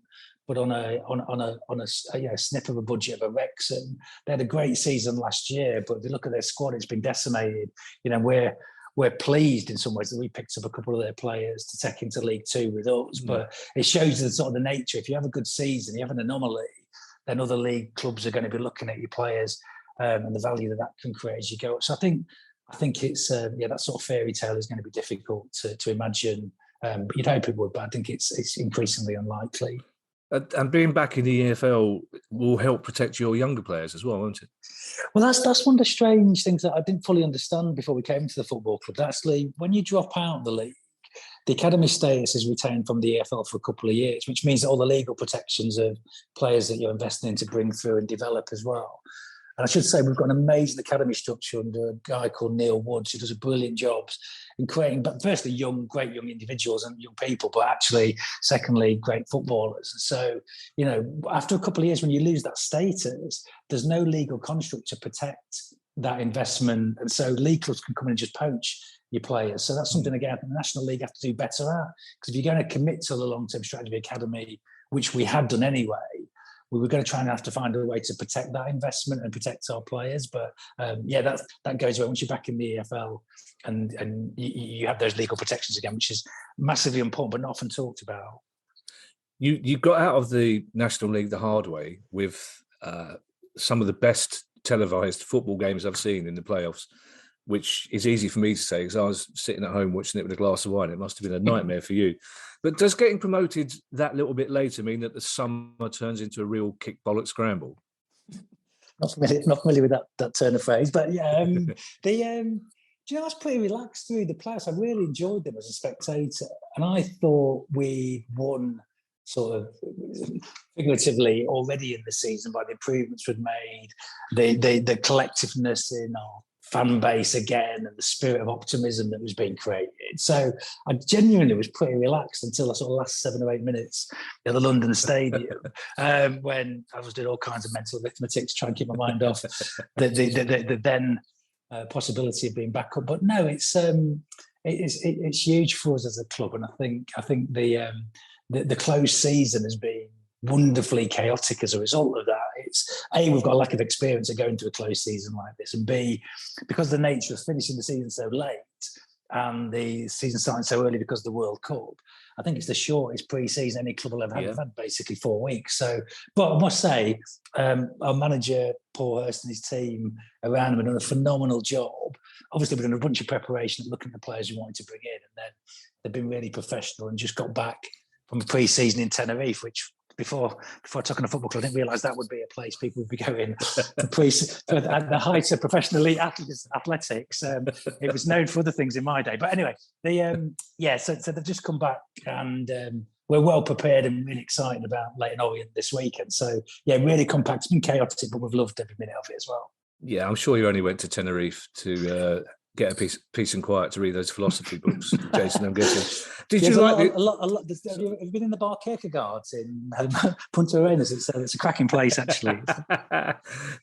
but on a snip of a budget of a Wrexham. They had a great season last year, but if you look at their squad, it's been decimated. We're pleased in some ways that we picked up a couple of their players to take into League Two with us, but it shows the sort of the nature. If you have a good season, you have an anomaly, then other league clubs are going to be looking at your players and the value that can create as you go up. So I think it's that sort of fairy tale is going to be difficult to imagine. But you'd hope it would, but I think it's increasingly unlikely. And being back in the EFL will help protect your younger players as well, won't it? Well, that's one of the strange things that I didn't fully understand before we came to the football club. Actually, when you drop out of the league, the academy status is retained from the EFL for a couple of years, which means that all the legal protections of players that you're investing in to bring through and develop as well. And I should say we've got an amazing academy structure under a guy called Neil Woods, who does a brilliant job in creating, but firstly, great young individuals and young people, but actually, secondly, great footballers. And so, after a couple of years, when you lose that status, there's no legal construct to protect that investment. And so league clubs can come in and just poach your players. So that's something, again, the National League have to do better at. Because if you're going to commit to the long-term strategy of the academy, which we had done anyway, we were going to try and have to find a way to protect that investment and protect our players. But that goes away once you're back in the EFL and you have those legal protections again, which is massively important, but not often talked about. You got out of the National League the hard way with some of the best televised football games I've seen in the playoffs, which is easy for me to say because I was sitting at home watching it with a glass of wine. It must have been a nightmare for you. But does getting promoted that little bit later mean that the summer turns into a real kick bollock scramble? Not familiar with that turn of phrase, but yeah, I was pretty relaxed through the playoffs. I really enjoyed them as a spectator, and I thought we won sort of figuratively already in the season by the improvements we'd made, the collectiveness in our fan base again, and the spirit of optimism that was being created. So I genuinely was pretty relaxed until the sort of last 7 or 8 minutes at the London Stadium, when I was doing all kinds of mental arithmetic to try and keep my mind off the then possibility of being back up. But no, it's huge for us as a club, and I think the closed season has been wonderfully chaotic as a result of that. It's A, we've got a lack of experience of going to a close season like this, and B, because of the nature of finishing the season so late and the season starting so early because of the World Cup, I think it's the shortest pre-season any club will ever have. We've had basically 4 weeks. So, but I must say, our manager, Paul Hurst, and his team around him have done a phenomenal job. Obviously, we've done a bunch of preparation, looking at the players we wanted to bring in, and then they've been really professional and just got back from a pre-season in Tenerife, which before talking to football club, I didn't realise that would be a place people would be going at the height of professional elite athletics. It was known for other things in my day. But anyway, so they've just come back, and we're well prepared and really excited about Leyton Orient this weekend. So, yeah, really compact. It's been chaotic, but we've loved every minute of it as well. Yeah, I'm sure you only went to Tenerife to get a peace and quiet to read those philosophy books, Jason, I'm guessing. Did you like a lot? Have you been in the Bar Kierkegaard in Punta Arenas? It's a cracking place, actually.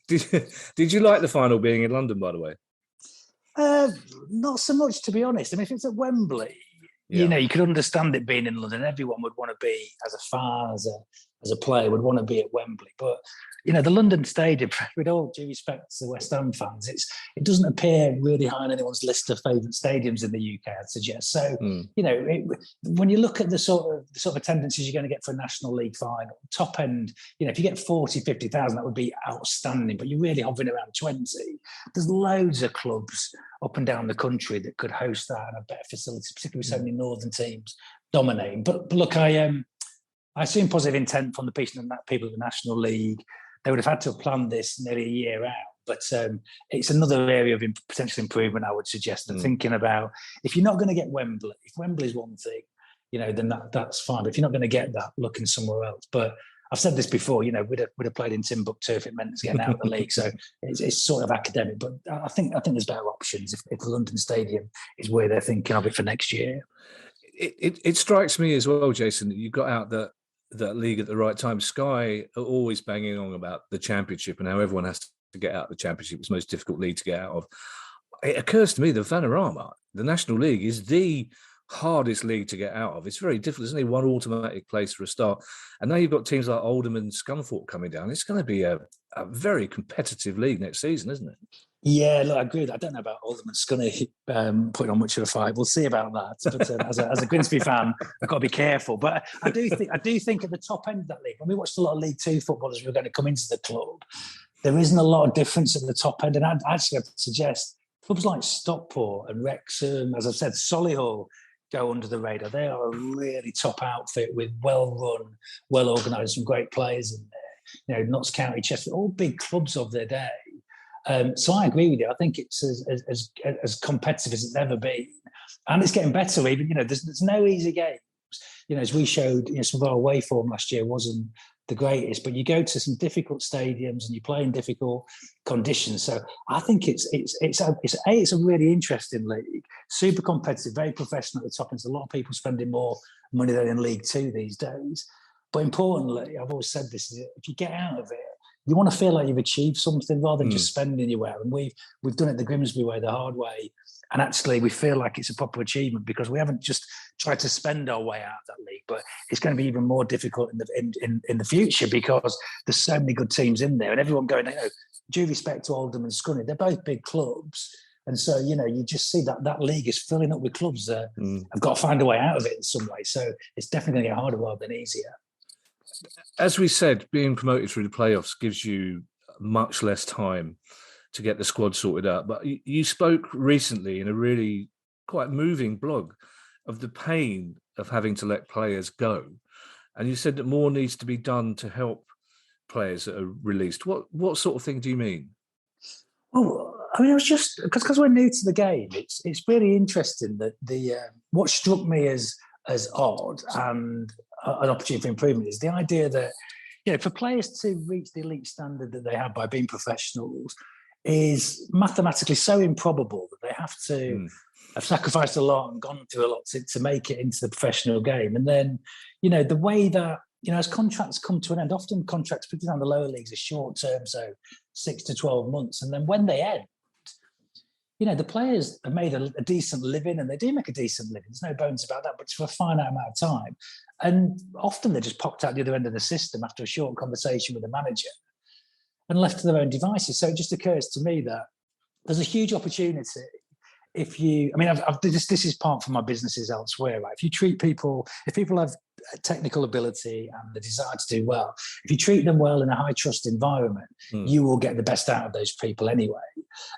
Did you like the final being in London, by the way? Not so much, to be honest. I mean, if it's at Wembley, you could understand it being in London. Everyone would want to be, as a fan, as a player, would want to be at Wembley. But the London Stadium, with all due respect to the West Ham fans, it doesn't appear really high on anyone's list of favourite stadiums in the UK, I'd suggest. So, when you look at the sort of attendances you're going to get for a National League final, top end, if you get 40, 50,000, that would be outstanding. But you're really hovering around 20. There's loads of clubs up and down the country that could host that and have better facilities, particularly with so many northern teams dominating. But look, I assume positive intent from the people of the National League. They would have had to have planned this nearly a year out. But it's another area of potential improvement, I would suggest. And thinking about, if you're not going to get Wembley, if Wembley's one thing, then that's fine. But if you're not going to get that, looking somewhere else. But I've said this before, we'd have played in Timbuktu if it meant us getting out of the league. So it's sort of academic. But I think there's better options if the London Stadium is where they're thinking of it for next year. It strikes me as well, Jason, that you got out that league at the right time. Sky are always banging on about the Championship and how everyone has to get out of the Championship. It's the most difficult league to get out of. It occurs to me the Vanarama, the National League, is the hardest league to get out of. It's very difficult. There's only one automatic place for a start. And now you've got teams like Oldham and Scunthorpe coming down. It's going to be a very competitive league next season, isn't it? Yeah, look, I agree. I don't know about Oldham and Scunny putting on much of a fight. We'll see about that. But as a Grimsby fan, I've got to be careful. But I do think at the top end of that league, when we watched a lot of League Two footballers who were going to come into the club, there isn't a lot of difference at the top end. And I'd actually have to suggest clubs like Stockport and Wrexham, as I've said, Solihull, go under the radar. They are a really top outfit with well-run, well-organised, some great players in there. Notts County, Chester, all big clubs of their day. So I agree with you. I think it's as competitive as it's ever been, and it's getting better. Even there's no easy games. As we showed, some of our away form last year wasn't the greatest, but you go to some difficult stadiums and you play in difficult conditions. So I think it's a really interesting league, super competitive, very professional at the top end. There's a lot of people spending more money than in League Two these days. But importantly, I've always said this: if you get out of it, you want to feel like you've achieved something rather than just spending your way. And we've done it the Grimsby way, the hard way. And actually, we feel like it's a proper achievement because we haven't just tried to spend our way out of that league. But it's going to be even more difficult in the future because there's so many good teams in there, and everyone going. Due respect to Oldham and Scunny, they're both big clubs, and so you just see that league is filling up with clubs that have got to find a way out of it in some way. So it's definitely going to get harder rather than easier. As we said, being promoted through the playoffs gives you much less time to get the squad sorted out. But you spoke recently in a really quite moving blog of the pain of having to let players go. And you said that more needs to be done to help players that are released. What sort of thing do you mean? Well, I mean, it was just because we're new to the game. It's really interesting that what struck me as odd and an opportunity for improvement is the idea that for players to reach the elite standard that they have by being professionals is mathematically so improbable that they have to have sacrificed a lot and gone through a lot to make it into the professional game. And then the way that as contracts come to an end, often contracts, particularly on the lower leagues, are short term, so 6 to 12 months, and then when they end, the players have made a decent living, and they do make a decent living. There's no bones about that, but it's for a finite amount of time. And often they're just popped out the other end of the system after a short conversation with the manager and left to their own devices. So it just occurs to me that there's a huge opportunity this is part from my businesses elsewhere, right? If people have technical ability and the desire to do well, if you treat them well in a high trust environment, you will get the best out of those people anyway.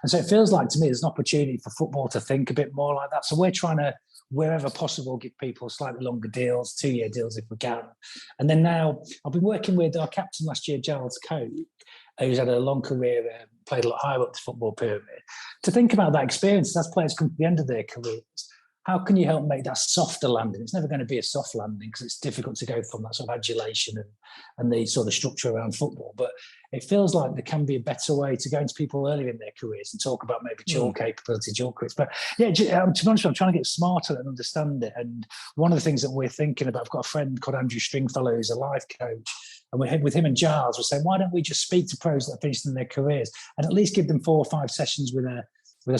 And so it feels like to me there's an opportunity for football to think a bit more like that. So we're trying to, wherever possible, give people slightly longer deals, 2-year deals if we can. And then now I've been working with our captain last year, Giles Coe, who's had a long career, played a lot higher up the football pyramid, to think about that experience as players come to the end of their careers. How can you help make that softer landing? It's never going to be a soft landing because it's difficult to go from that sort of adulation and the sort of structure around football. But it feels like there can be a better way to go into people earlier in their careers and talk about maybe dual capability, dual careers. But yeah, to be honest, I'm trying to get smarter and understand it. And one of the things that we're thinking about, I've got a friend called Andrew Stringfellow who's a life coach. And we're with him and Giles, we're saying, why don't we just speak to pros that have finished in their careers and at least give them 4 or 5 sessions with a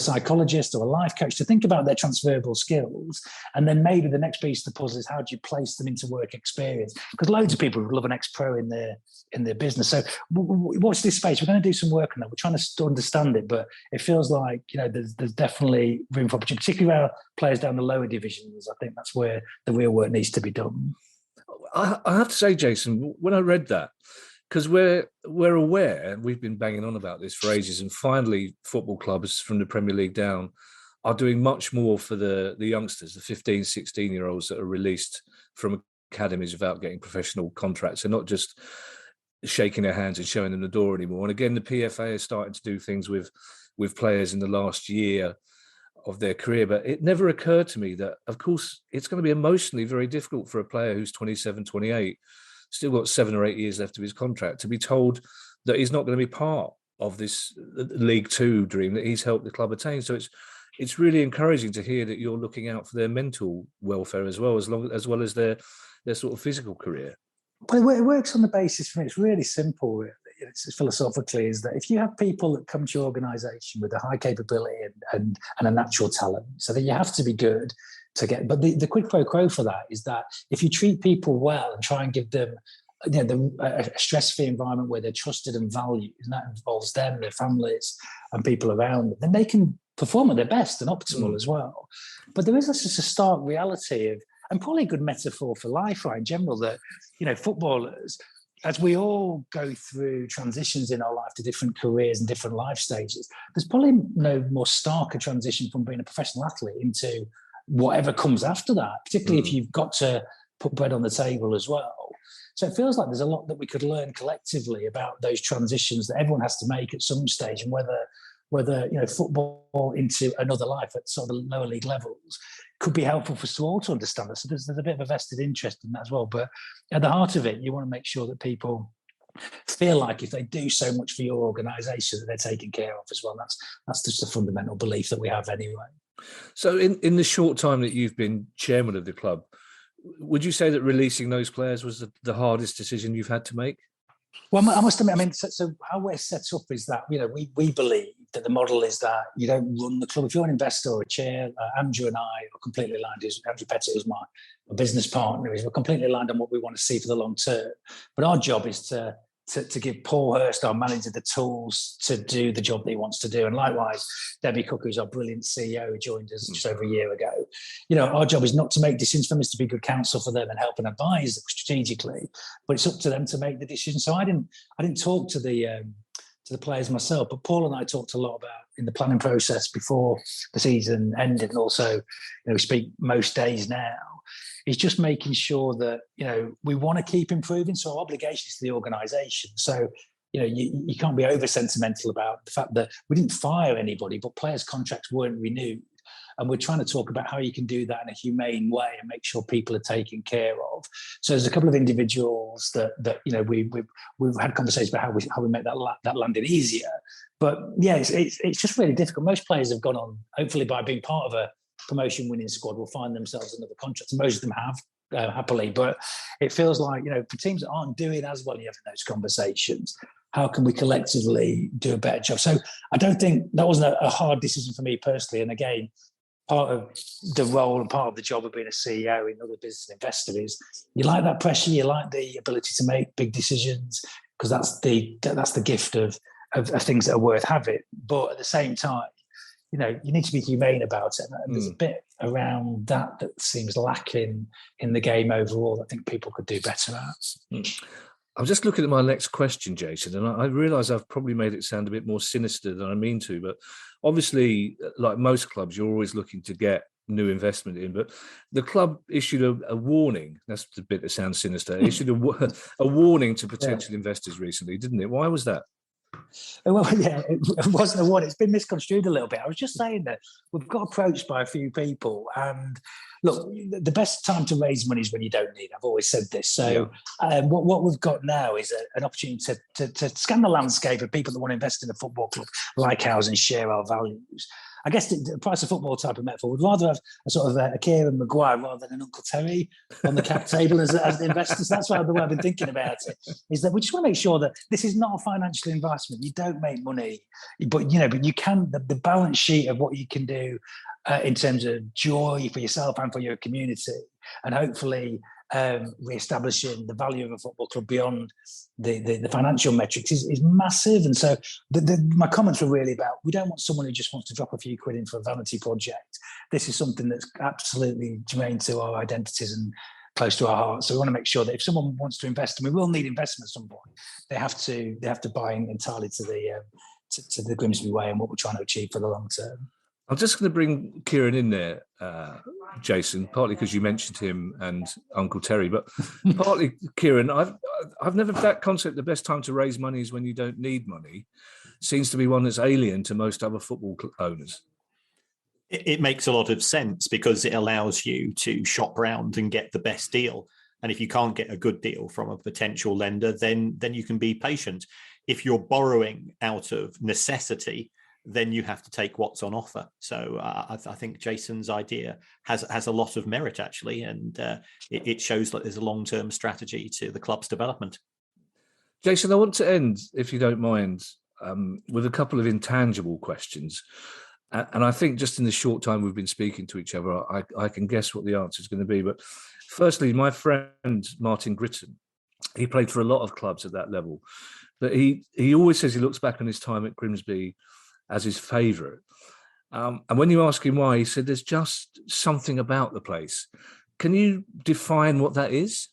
psychologist or a life coach to think about their transferable skills. And then maybe the next piece of the puzzle is how do you place them into work experience? Because loads of people would love an ex-pro in their business. So watch this space. We're going to do some work on that. We're trying to understand it, but it feels like, there's definitely room for opportunity, particularly our players down the lower divisions. I think that's where the real work needs to be done. I have to say, Jason, when I read that, because we're aware, and we've been banging on about this for ages, and finally football clubs from the Premier League down are doing much more for the youngsters, the 15, 16-year-olds that are released from academies without getting professional contracts. They're not just shaking their hands and showing them the door anymore. And again, the PFA is starting to do things with players in the last year of their career. But it never occurred to me that, of course, it's going to be emotionally very difficult for a player who's 27, 28, still got 7 or 8 years left of his contract, to be told that he's not going to be part of this League Two dream that he's helped the club attain. So it's really encouraging to hear that you're looking out for their mental welfare as well as their sort of physical career. Well, it works on the basis for me. It's really simple, really. It's philosophically, is that if you have people that come to your organisation with a high capability and a natural talent, so that you have to be good to get. But the quid pro quo for that is that if you treat people well and try and give them a stress-free environment where they're trusted and valued, and that involves them, their families, and people around them, then they can perform at their best and optimal as well. But there is just a stark reality of, and probably a good metaphor for life, right, in general, that footballers, as we all go through transitions in our life to different careers and different life stages, there's probably no more stark a transition from being a professional athlete into whatever comes after that, particularly if you've got to put bread on the table as well. So it feels like there's a lot that we could learn collectively about those transitions that everyone has to make at some stage, and whether football into another life at sort of the lower league levels could be helpful for us all to understand that. So there's a bit of a vested interest in that as well. But at the heart of it, you want to make sure that people feel like if they do so much for your organisation, that they're taken care of as well. That's just a fundamental belief that we have anyway. So in the short time that you've been chairman of the club, would you say that releasing those players was the hardest decision you've had to make? Well, I must admit, so how we're set up is that, we believe that the model is that you don't run the club. If you're an investor or a chair, Andrew and I are completely aligned. Andrew Pettit is my business partner. We're completely aligned on what we want to see for the long term. But our job is to give Paul Hurst, our manager, the tools to do the job that he wants to do. And likewise, Debbie Cook, who's our brilliant CEO, who joined us just over a year ago. Our job is not to make decisions for them, is to be good counsel for them and help and advise them strategically. But it's up to them to make the decision. So I didn't talk to the players myself, but Paul and I talked a lot about in the planning process before the season ended, and also we speak most days now. Is just making sure that we want to keep improving. So our obligation is to the organisation. So you can't be over sentimental about the fact that we didn't fire anybody, but players' contracts weren't renewed. And we're trying to talk about how you can do that in a humane way and make sure people are taken care of. So there's a couple of individuals that we've had conversations about how we make that landing easier. But yeah, it's just really difficult. Most players have gone on, hopefully by being part of a promotion winning squad, will find themselves another contract. Most of them have happily, but it feels like for teams that aren't doing as well, you have those conversations. how can we collectively do a better job? So I don't think that wasn't a hard decision for me personally. And again, part of the role and part of the job of being a CEO in another business investor is you like that pressure, you like the ability to make big decisions, because that's the gift of things that are worth having. But at the same time, you need to be humane about it. And there's a bit around that seems lacking in the game overall. I think people could do better at. I'm just looking at my next question, Jason, and I realise I've probably made it sound a bit more sinister than I mean to, but obviously, like most clubs, you're always looking to get new investment in, but the club issued a warning. That's the bit that sounds sinister. It issued a warning to potential investors recently, didn't it? Why was that? Well, yeah, it wasn't a warning. It's been misconstrued a little bit. I was just saying that we've got approached by a few people, and look, the best time to raise money is when you don't need. I've always said this. So what we've got now is an opportunity to scan the landscape of people that want to invest in a football club like ours and share our values. I guess the price of football type of metaphor would rather have a sort of a Kieran Maguire rather than an Uncle Terry on the cap table as the investors. That's why the way I've been thinking about it is that we just want to make sure that this is not a financial investment. You don't make money, but you can, the balance sheet of what you can do in terms of joy for yourself and for your community, and hopefully re-establishing the value of a football club beyond the financial metrics is massive. And so my comments were really about, we don't want someone who just wants to drop a few quid in for a vanity project. This is something that's absolutely germane to our identities and close to our hearts. So we want to make sure that if someone wants to invest, and we will need investment at some point, they have to buy in entirely to the Grimsby way and what we're trying to achieve for the long term. I'm just going to bring Kieran in there, Jason, partly because you mentioned him and Uncle Terry, but partly, Kieran, I've never, that concept, the best time to raise money is when you don't need money, seems to be one that's alien to most other football owners. It makes a lot of sense because it allows you to shop around and get the best deal. And if you can't get a good deal from a potential lender, then you can be patient. If you're borrowing out of necessity, then you have to take what's on offer. So I think Jason's idea has a lot of merit, actually, and it shows that there's a long-term strategy to the club's development. Jason, I want to end, if you don't mind, with a couple of intangible questions. And I think just in the short time we've been speaking to each other, I can guess what the answer is going to be. But firstly, my friend Martin Gritton, he played for a lot of clubs at that level. But he always says he looks back on his time at Grimsby as his favourite. And when you ask him why, he said there's just something about the place. Can you define what that is?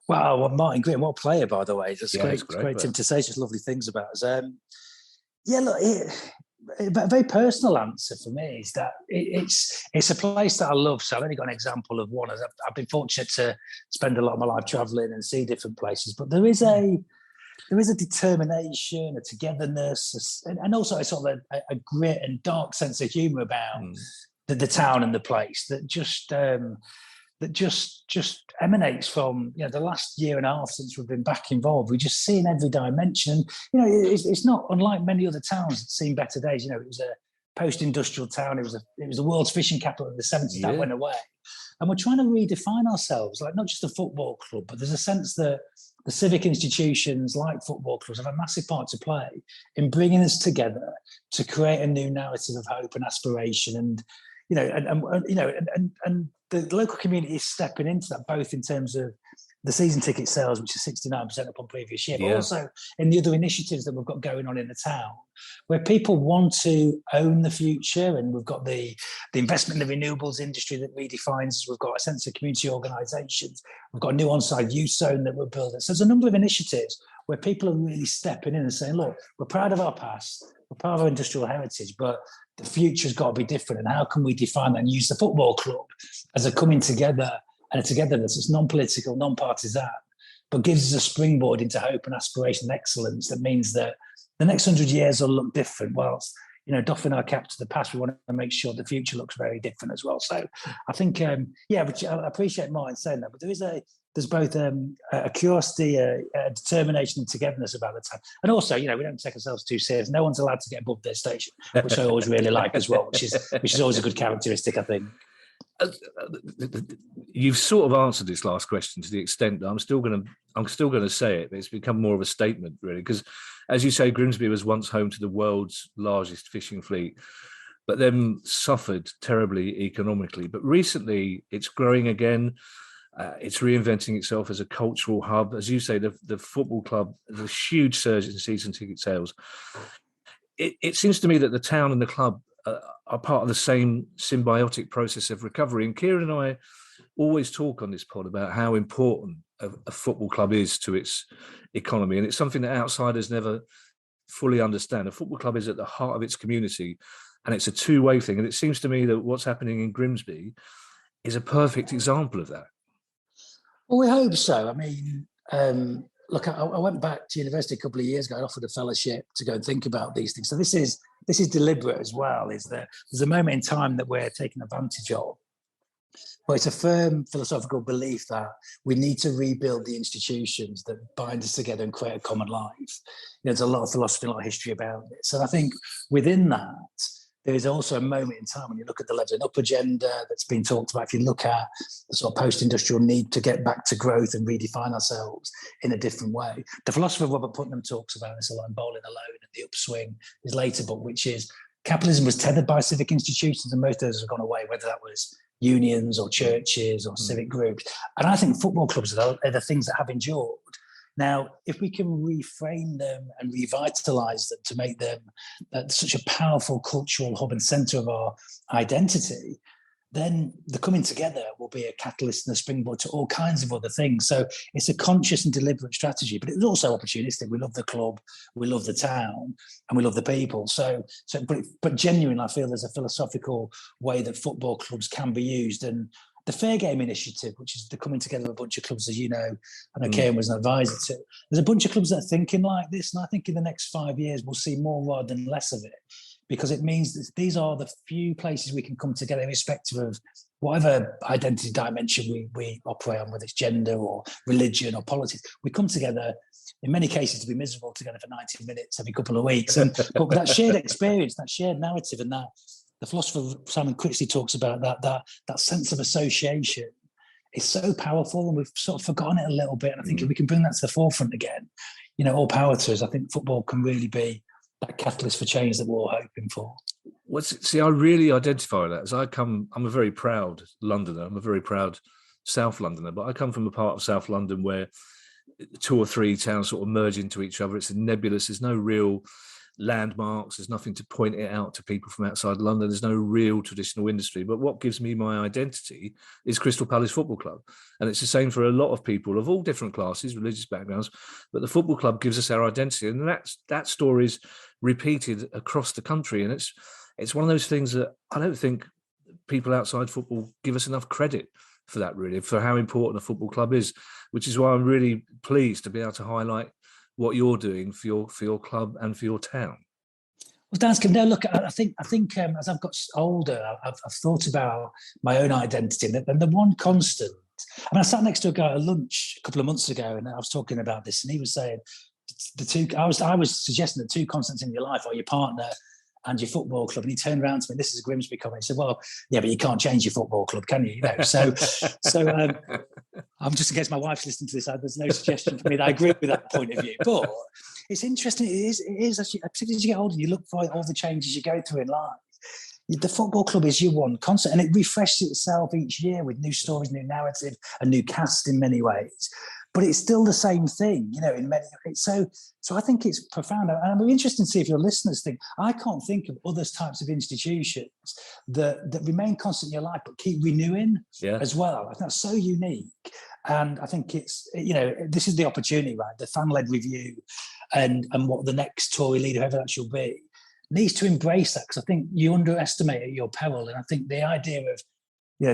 Wow, well, Martin Green, what a player, by the way. It's great but... to say such lovely things about us. A very personal answer for me is that it's a place that I love. So I've only got an example of one. I've been fortunate to spend a lot of my life travelling and see different places, but there is a determination, a togetherness, and also a sort of a grit and dark sense of humour about the town and the place that just emanates from the last year and a half since we've been back involved. We just see in every dimension. It's not unlike many other towns that's seen better days. It was a post-industrial town. It was the world's fishing capital in the 70s that went away, and we're trying to redefine ourselves, like not just a football club, but there's a sense that the civic institutions like football clubs have a massive part to play in bringing us together to create a new narrative of hope and aspiration. And the local community is stepping into that, both in terms of the season ticket sales, which is 69% up on previous year, but also in the other initiatives that we've got going on in the town, where people want to own the future. And we've got the investment in the renewables industry that redefines. We've got a sense of community organisations. We've got a new on-site youth zone that we're building. So there's a number of initiatives where people are really stepping in and saying, look, we're proud of our past, we're proud of our industrial heritage, but the future's got to be different. And how can we define that and use the football club as a coming together and a togetherness that's non-political, non-partisan, but gives us a springboard into hope and aspiration and excellence that means that the next 100 years will look different. Whilst, doffing our cap to the past, we want to make sure the future looks very different as well. So I think, which I appreciate Martin saying that, but there's both a curiosity, a determination and togetherness about the time. And also, we don't take ourselves too serious. No one's allowed to get above their station, which I always really like as well, which is always a good characteristic, I think. You've sort of answered this last question to the extent that I'm still going to say it, but it's become more of a statement, really, because, as you say, Grimsby was once home to the world's largest fishing fleet, but then suffered terribly economically. But recently, it's growing again. It's reinventing itself as a cultural hub. As you say, the football club, there's a huge surge in season ticket sales. It seems to me that the town and the club are part of the same symbiotic process of recovery. And Kieran and I always talk on this pod about how important a football club is to its economy. And it's something that outsiders never fully understand. A football club is at the heart of its community, and it's a two-way thing. And it seems to me that what's happening in Grimsby is a perfect example of that. Well, we hope so. I mean, look, I went back to university a couple of years ago. I offered a fellowship to go and think about these things. So this is deliberate as well. Is that there's a moment in time that we're taking advantage of, but it's a firm philosophical belief that we need to rebuild the institutions that bind us together and create a common life. There's a lot of philosophy, a lot of history about it. So I think within that, there is also a moment in time when you look at the levelling up agenda that's been talked about. If you look at the sort of post-industrial need to get back to growth and redefine ourselves in a different way. The philosopher Robert Putnam talks about this a lot in Bowling Alone, and The Upswing, his later book, which is capitalism was tethered by civic institutions, and most of those have gone away, whether that was unions or churches or civic groups. And I think football clubs are the things that have endured. Now, if we can reframe them and revitalise them to make them such a powerful cultural hub and centre of our identity, then the coming together will be a catalyst and a springboard to all kinds of other things. So it's a conscious and deliberate strategy, but it's also opportunistic. We love the club, we love the town, and we love the people. But genuinely, I feel there's a philosophical way that football clubs can be used. And the Fair Game Initiative, which is the coming together of a bunch of clubs, as you know, I know Kieran was an advisor to. There's a bunch of clubs that are thinking like this, and I think in the next 5 years we'll see more rather than less of it, because it means that these are the few places we can come together, irrespective of whatever identity dimension we operate on, whether it's gender or religion or politics. We come together, in many cases, to be miserable together for 90 minutes every couple of weeks. But that shared experience, that shared narrative, and that the philosopher Simon Critchley talks about that sense of association is so powerful, and we've sort of forgotten it a little bit. And I think if we can bring that to the forefront again, all power to us. I think football can really be that catalyst for change that we're all hoping for. See, I really identify that as I'm a very proud Londoner. I'm a very proud South Londoner, but I come from a part of South London where 2 or 3 towns sort of merge into each other. It's nebulous. There's no real landmarks. There's nothing to point it out to people from outside London. There's no real traditional industry. But what gives me my identity is Crystal Palace Football Club. And it's the same for a lot of people of all different classes, religious backgrounds. But the football club gives us our identity. And that story is repeated across the country. And it's one of those things that I don't think people outside football give us enough credit for that, really, for how important a football club is, which is why I'm really pleased to be able to highlight what you're doing for your club and for your town. Well, Dan, no, look, I think as I've got older, I've thought about my own identity, and the one constant. I mean, I sat next to a guy at lunch a couple of months ago, and I was talking about this, and he was saying I was suggesting the 2 constants in your life are your partner and your football club. And he turned around to me, this is a Grimsby comment. He said, well, yeah, but you can't change your football club, can you? So I'm just, in case my wife's listening to this, there's no suggestion for me that I agree with that point of view. But it's interesting. It is actually, particularly as you get older, you look for all the changes you go through in life. The football club is your one constant, and it refreshes itself each year with new stories, new narrative, a new cast in many ways. But it's still the same thing, in many ways. So I think it's profound. And I'm interested to see if your listeners think, I can't think of other types of institutions that remain constant in your life, but keep renewing as well. I think that's so unique. And I think it's, this is the opportunity, right? The fan-led review and what the next Tory leader, whoever that shall be, needs to embrace that, because I think you underestimate at your peril. And I think the idea of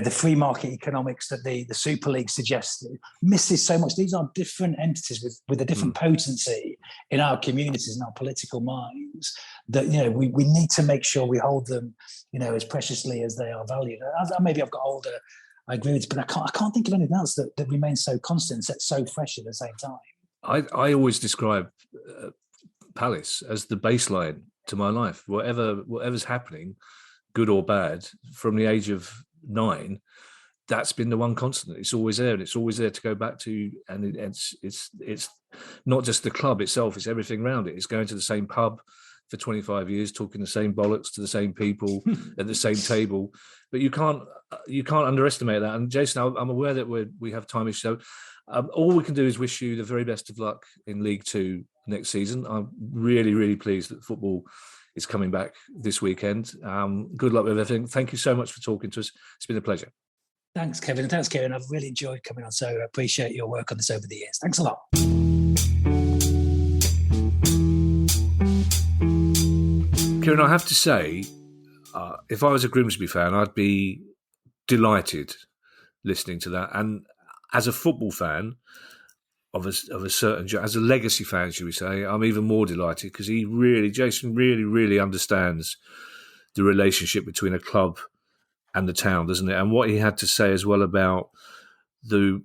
the free market economics that the Super League suggested misses so much. These are different entities with a different potency in our communities and our political minds that, we need to make sure we hold them, as preciously as they are valued. Maybe I've got older, I agree with it, but I can't think of anything else that remains so constant, so fresh at the same time. I always describe Palace as the baseline to my life. Whatever's happening, good or bad, from the age of 2009, that's been the one constant. It's always there, and it's always there to go back to. And it's not just the club itself; it's everything around it. It's going to the same pub for 25 years, talking the same bollocks to the same people at the same table. But you can't underestimate that. And Jason, I'm aware that we have time issues. So all we can do is wish you the very best of luck in League Two next season. I'm really, really pleased that football is coming back this weekend. Good luck with everything. Thank you so much for talking to us. It's been a pleasure. Thanks, Kevin. Thanks, Kieran. I've really enjoyed coming on, so I appreciate your work on this over the years. Thanks a lot. Kieran, I have to say, if I was a Grimsby fan, I'd be delighted listening to that. And as a football fan of a certain, as a legacy fan, should we say, I'm even more delighted because Jason really understands the relationship between a club and the town, doesn't it? And what he had to say as well about the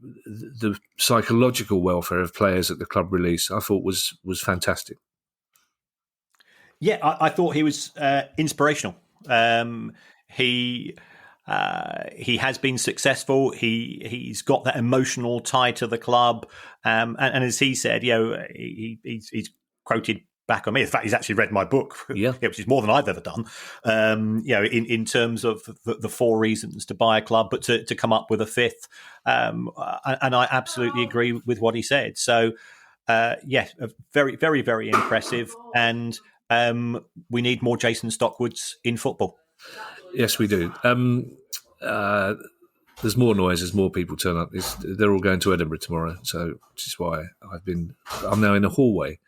psychological welfare of players at the club release, I thought was fantastic. Yeah, I thought he was inspirational. He has been successful. He's got that emotional tie to the club, and as he said, he's quoted back on me. In fact, he's actually read my book, which is more than I've ever done. In terms of the 4 reasons to buy a club, but to come up with a 5th, and I absolutely agree with what he said. So, very, very, very impressive, and we need more Jason Stockwoods in football. Yes, we do. There's more noise as more people turn up. They're all going to Edinburgh tomorrow, so which is why I'm now in the hallway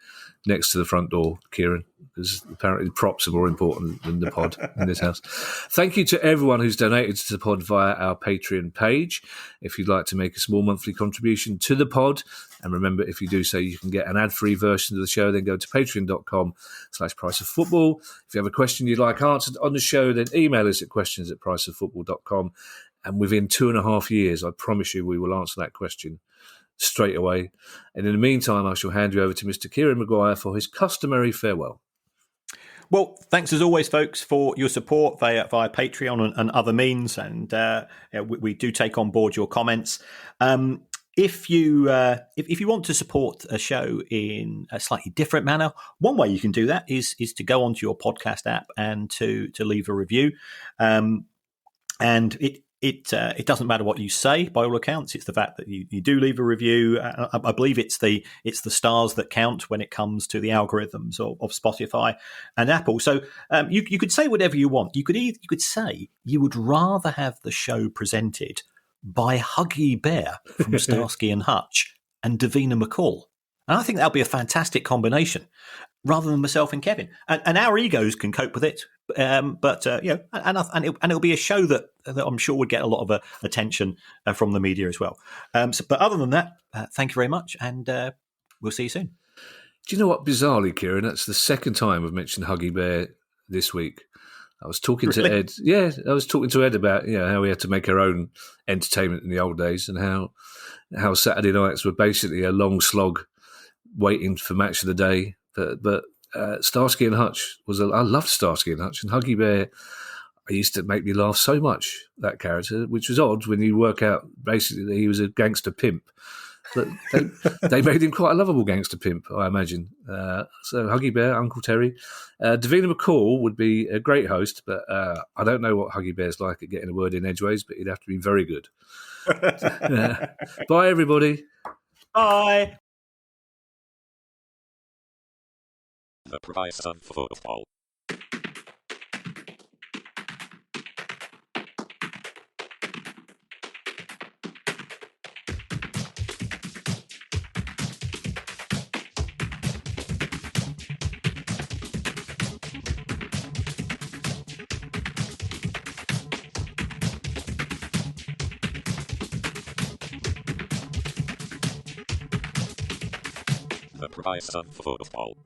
next to the front door, Kieran, because apparently the props are more important than the pod in this house. Thank you to everyone who's donated to the pod via our Patreon page. If you'd like to make a small monthly contribution to the pod, and remember, if you do so, you can get an ad-free version of the show, then go to patreon.com/priceoffootball. If you have a question you'd like answered on the show, then email us at questions@priceoffootball.com. And within 2.5 years, I promise you we will answer that question straight away. And in the meantime, I shall hand you over to Mr. Kieran Maguire for his customary farewell. Well, thanks as always, folks, for your support via Patreon and other means. And we do take on board your comments. If you want to support a show in a slightly different manner, one way you can do that is to go onto your podcast app and to leave a review. And it doesn't matter what you say, by all accounts. It's the fact that you do leave a review. I believe it's the stars that count when it comes to the algorithms of Spotify and Apple. So you could say whatever you want. You could say you would rather have the show presented by Huggy Bear from Starsky and Hutch and Davina McCall. And I think that'll be a fantastic combination, rather than myself and Kevin. And our egos can cope with it. And it'll be a show that I'm sure would get a lot of attention from the media as well. But other than that, thank you very much, and we'll see you soon. Do you know what? Bizarrely, Kieran, that's the second time I've mentioned Huggy Bear this week. I was talking to Ed. Yeah, I was talking to Ed about how we had to make our own entertainment in the old days, and how Saturday nights were basically a long slog waiting for match of the day. But Starsky and Hutch I loved Starsky and Hutch, and Huggy Bear, I used to make me laugh so much, that character, which was odd when you work out basically that he was a gangster pimp. But they made him quite a lovable gangster pimp, I imagine. So Huggy Bear, Uncle Terry. Davina McCall would be a great host, but I don't know what Huggy Bear's like at getting a word in edgeways, but he'd have to be very good. Bye, everybody. Bye. The price of football. The price of football.